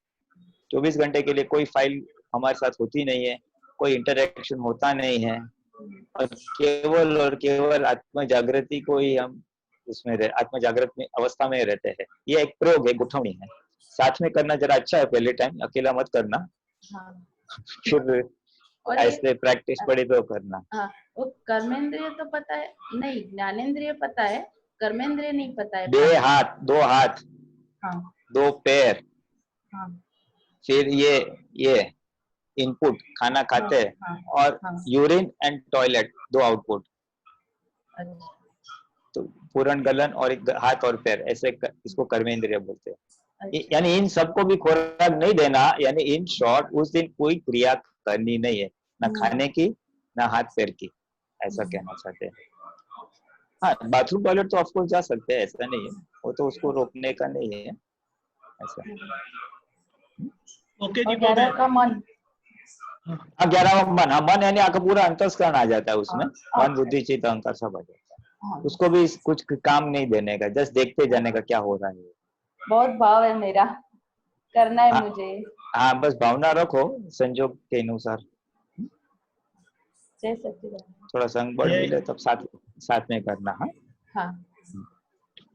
24 घंटे के लिए कोई फाइल हमारे साथ होती नहीं है, कोई इंटरेक्शन होता नहीं है, और केवल आत्म जागृति को ही हम उसमें आत्म जागृत में अवस्था में रहते हैं। ये एक प्रयोग है, गुठवनी है, साथ में करना जरा अच्छा है, पहले टाइम अकेला मत करना। हाँ। फिर ऐसे प्रैक्टिस पड़ी तो करना। हाँ, वो कर्मेंद्रिय तो पता है, नहीं ज्ञानेंद्रिय पता है, कर्मेंद्रिय नहीं पता है। 2 हाथ, 2 हाथ, हाँ, 2 पैर, हाँ, फिर ये इनपुट खाना खाते हैं, हाँ, और हाँ, यूरिन एंड टॉयलेट 2 आउटपुट। अच्छा, तो पूर्ण गलन और एक हाथ और पैर, ऐसे इसको कर्मेंद्रिय बोलते हैं। अच्छा, यानी इन सबको भी खुराक नहीं देना, यानी इन शॉर्ट उस दिन कोई क्रिया करनी नहीं है, ना खाने की ना हाथ पैर की, ऐसा कहना चाहते हैं। हाँ, बाथरूम टॉयलेट तो ऑफकोर्स जा सकते हैं, ऐसा नहीं है, वो तो उसको रोकने का नहीं है ऐसा। ओके जी। 11 का मन। हाँ 11वां मन, हाँ मन यानी आपका पूरा अंतस्करण आ जाता है उसमें, मन बुद्धि चित्त अहंकार सब आ जाता है। उसको भी कुछ काम नहीं देने का, जस्ट देखते जाने का क्या हो रहा है। बहुत भाव है मेरा, करना है मुझे। हाँ बस भावना रखो संजोग के अनुसार, जय सच्चिदानंद। थोड़ा संग बल मिले तब साथ में करना। हाँ हाँ,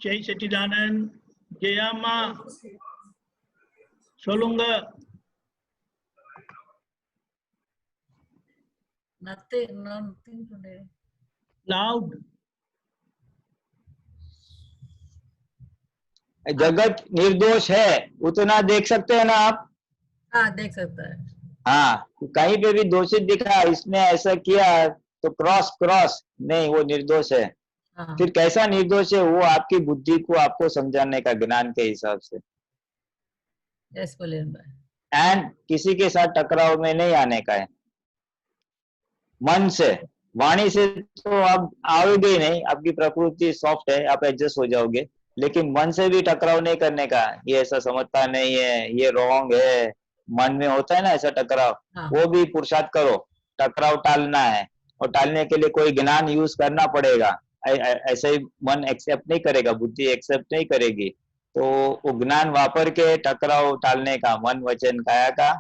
जय सच्चिदानंद। जयामा சொல்லுங்க। nothing today. Loud. जगत निर्दोष है, उतना देख सकते हैं ना आप? हाँ देख सकता है। हाँ, कहीं पे भी दोषित दिखा, इसने ऐसा किया तो क्रॉस नहीं, वो निर्दोष है। हाँ। फिर कैसा निर्दोष है? वो आपकी बुद्धि को आपको समझाने का ज्ञान के हिसाब से। यस बोलिए। एंड किसी के साथ टकराव में नहीं आने का है। मन से, वाणी से तो आप आओगे ही नहीं, आपकी प्रकृति सॉफ्ट है, आप एडजस्ट हो जाओगे, लेकिन मन से भी टकराव नहीं करने का। ये ऐसा समझता नहीं है, ये रॉन्ग है, मन में होता है ना ऐसा टकराव। हाँ। वो भी पुरुषार्थ करो, टकराव टालना है, और टालने के लिए कोई ज्ञान यूज करना पड़ेगा। ऐसे ही मन एक्सेप्ट नहीं करेगा, बुद्धि एक्सेप्ट नहीं करेगी, तो वो ज्ञान वापर के टकराव टालने का, मन वचन काया का।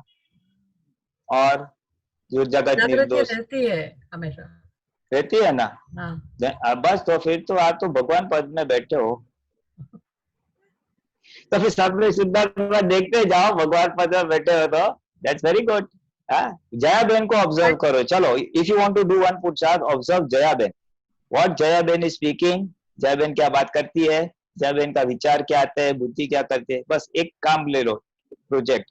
और जो जगत निर्दोष रहती है, हमेशा रहती है ना। हाँ। बस तो फिर तो आप तो भगवान पद में बैठे हो, तो फिर सब में सिद्धार्थ देखते जाओ, भगवान पद में बैठे हो तो that's very good. Jaya ben को ऑब्जर्व करो, चलो if you want to do one पुरुषार्थ, observe Jaya ben, what Jaya ben is speaking, Jaya ben क्या बात करती है, जया बेन का विचार क्या आता है, बुद्धि क्या करती है। बस एक काम ले लो, प्रोजेक्ट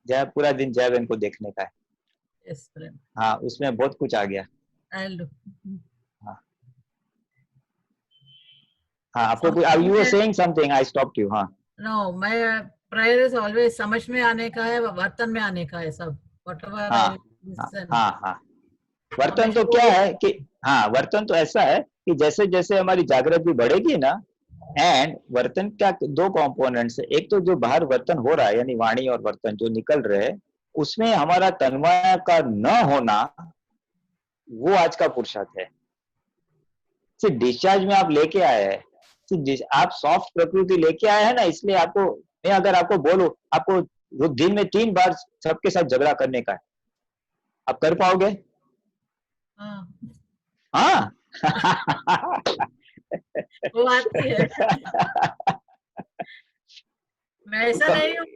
जया, पूरा दिन जया बेन को देखने का है। yes, हाँ, उसमें बहुत कुछ आ गया। हाँ। हाँ, आपको कोई you were saying something, I stopped you. हाँ नो, मैं प्रेयर इज ऑलवेज समझ में आने का है, वर्तन में आने का है सब, व्हाटएवर हाँ आई लिसन। हाँ वर्तन तो क्या है कि हाँ, वर्तन तो ऐसा है कि जैसे जैसे हमारी जागृति बढ़ेगी ना, एंड वर्तन क्या दो कंपोनेंट्स है, एक तो जो बाहर वर्तन हो रहा है यानी वाणी और वर्तन जो निकल रहे हैं, उसमें हमारा तन्मय का न होना, वो आज का पुरुषार्थ है। सिर्फ डिस्चार्ज में आप लेके आए हैं, आप सॉफ्ट प्रकृति लेके आए हैं ना, इसलिए आपको, मैं अगर आपको बोलूं आपको वो दिन में 3 बार सबके साथ झगड़ा करने का है, आप कर पाओगे? हाँ वो आती है। मैं ऐसा नहीं हूँ,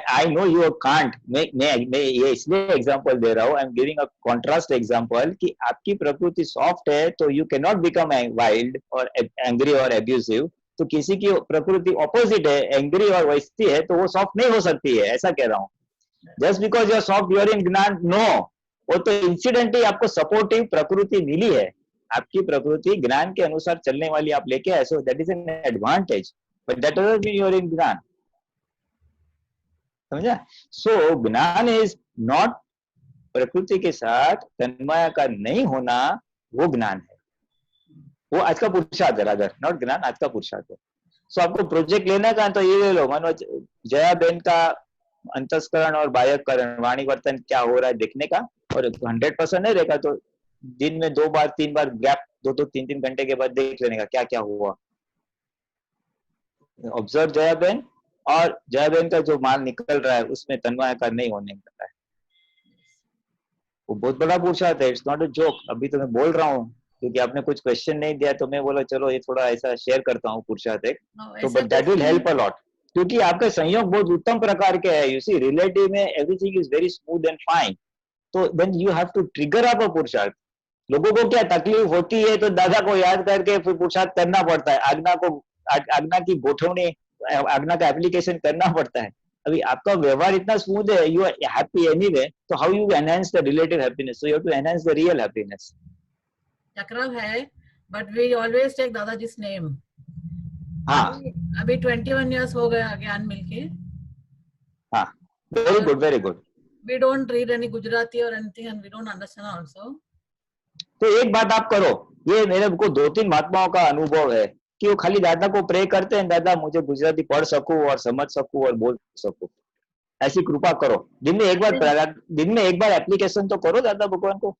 I know you can't. मैं ये इसलिए एग्जांपल दे रहा हूँ, I am giving a contrast example कि आपकी प्रकृति सॉफ्ट है तो you can not become wild और एंग्री और एब्यूसिव, तो किसी की प्रकृति ऑपोजिट है, एंग्री और वैसी है, तो वो सॉफ्ट नहीं हो सकती है, ऐसा कह रहा हूँ। Just because you are soft, you are in ज्ञान, नो, वो तो इंसिडेंटली आपको सपोर्टिव प्रकृति मिली है, आपकी प्रकृति ज्ञान के अनुसार चलने वाली आप लेके आए, so that is an advantage, but that doesn't mean you are in ज्ञान, समझा? सो ज्ञान इज नॉट, प्रकृति के साथ तन्मय का नहीं होना वो ज्ञान है, वो आज का पुरुषार्थ है, रादर नॉट ज्ञान, आज का पुरुषार्थ है। सो आपको प्रोजेक्ट लेना का तो ये ले लो, मानो जया बेन का अंतस्करण और बाह्यकरण वाणी वर्तन क्या हो रहा है देखने का, और 100% नहीं रहेगा तो दिन में 2 बार 3 बार गैप 2-2 3-3 घंटे के बाद देख लेने का क्या क्या हुआ, ऑब्जर्व जया बेन, और जया बेन का जो माल निकल रहा है उसमें तन्मयाकार नहीं होने का है, वो बहुत बड़ा पुरुषार्थ है, इट्स नॉट अ जोक। अभी तो मैं बोल रहा हूँ क्योंकि आपने कुछ क्वेश्चन नहीं दिया तो मैं बोला चलो ये थोड़ा ऐसा शेयर करता हूँ पुरुषार्थ एक, तो but that will help a lot, क्योंकि आपके संयोग बहुत उत्तम प्रकार के है, यू सी रिलेटिव में everything is very smooth and fine, तो then you have to trigger up a पुरुषार्थ। लोगों को क्या तकलीफ होती है तो दादा को याद करके फिर पुरुषार्थ करना पड़ता है, आज्ञा की गोठवनी, आज्ञा का एप्लीकेशन करना पड़ता है। अभी आपका व्यवहार इतना स्मूथ है, यू आर हैप्पी एनीवे, तो how you enhance the relative happiness, so you have to enhance the real happiness. चक्रम है, बट वी ऑलवेज टेक दादा जिस नेम। हाँ अभी 21 इयर्स हो गया ज्ञान मिलके। हाँ, very good very good. We don't read any Gujarati or anything and we don't understand also. तो एक बात आप करो, ये मेरे को 2-3 महात्माओं का अनुभव है कि वो खाली दादा को प्रे करते हैं, दादा मुझे गुजराती पढ़ सकूं और समझ सकूं और बोल सकूं, ऐसी कृपा करो। दिन में एक बार एप्लीकेशन तो करो दादा भगवान को,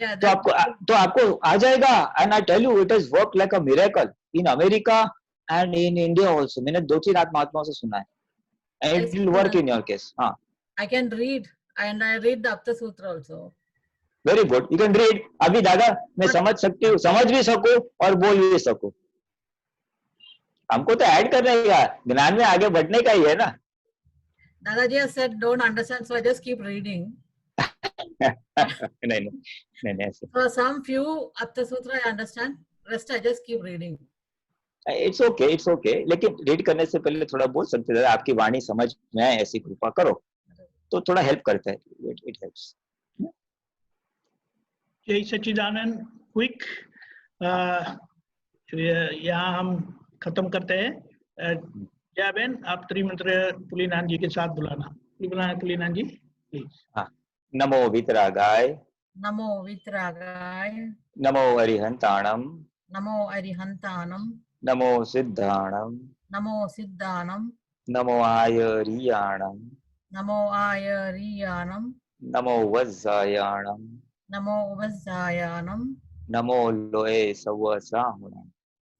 तो आपको आ जाएगा। And I tell you it is work like a miracle in America and in India also. मैंने 2-3 महात्माओं से सुना है, and it will work in your case. हाँ, I can read and I read the Apta Sutra also. Very good, you can read. अभी दादा मैं समझ सकती हूँ, समझ भी सकूं और बोल भी सकूं। हमको तो ऐड करने का, ज्ञान में आगे बढ़ने का ही है ना। Dadaji has said don't understand, so I just keep reading. नहीं ऐसे। So some few Apta Sutra I understand, rest I just keep reading. It's okay, लेकिन रीड करने से पहले थोड़ा बोल सकते हैं, आपकी वाणी समझ में आए ऐसी कृपा करो तो थोड़ा हेल्प करता है, इट हेल्प्स। जय सच्चिदानंद। क्विक, यहाँ हम खत्म करते हैं। जया बेन, आप त्रिमंत्र पुलिनाथ जी के साथ बुलाना, पुलिनाथ जी प्लीज। हाँ, नमो वितरागाय, नमो वितरागाय, नमो अरिहंताणम, नमो अरिहंताणम, नमो सिद्धाणम, नमो सिद्धाणम, नमो आयरियाणम, नमो आयरियाणम, नमो वज्जायाणम, नमो वज्जायाणम, नमो लोये सवसाहुणम,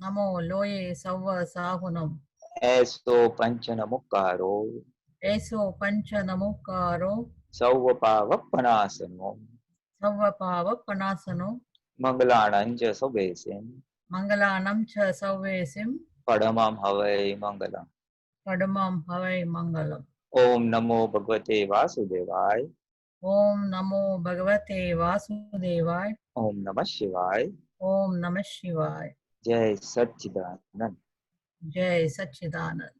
नमो लोये सवसाहुणम, ऐसो पंचनमुक्कारो, ऐसो पंचनमुक्कारो, सौवपावपनासनो, सवपावपनासनो, मंगलाणं च सवेसिं, मंगलानं च सवेसिं, पडमं हवै मंगलम्, पडमं हवै मंगलम्। ओम नमो भगवते वासुदेवाय, ओम नमो भगवते वासुदेवाय, ओम नमः शिवाय, ओम नमः शिवाय। जय सच्चिदानंद। जय सच्चिदानंद।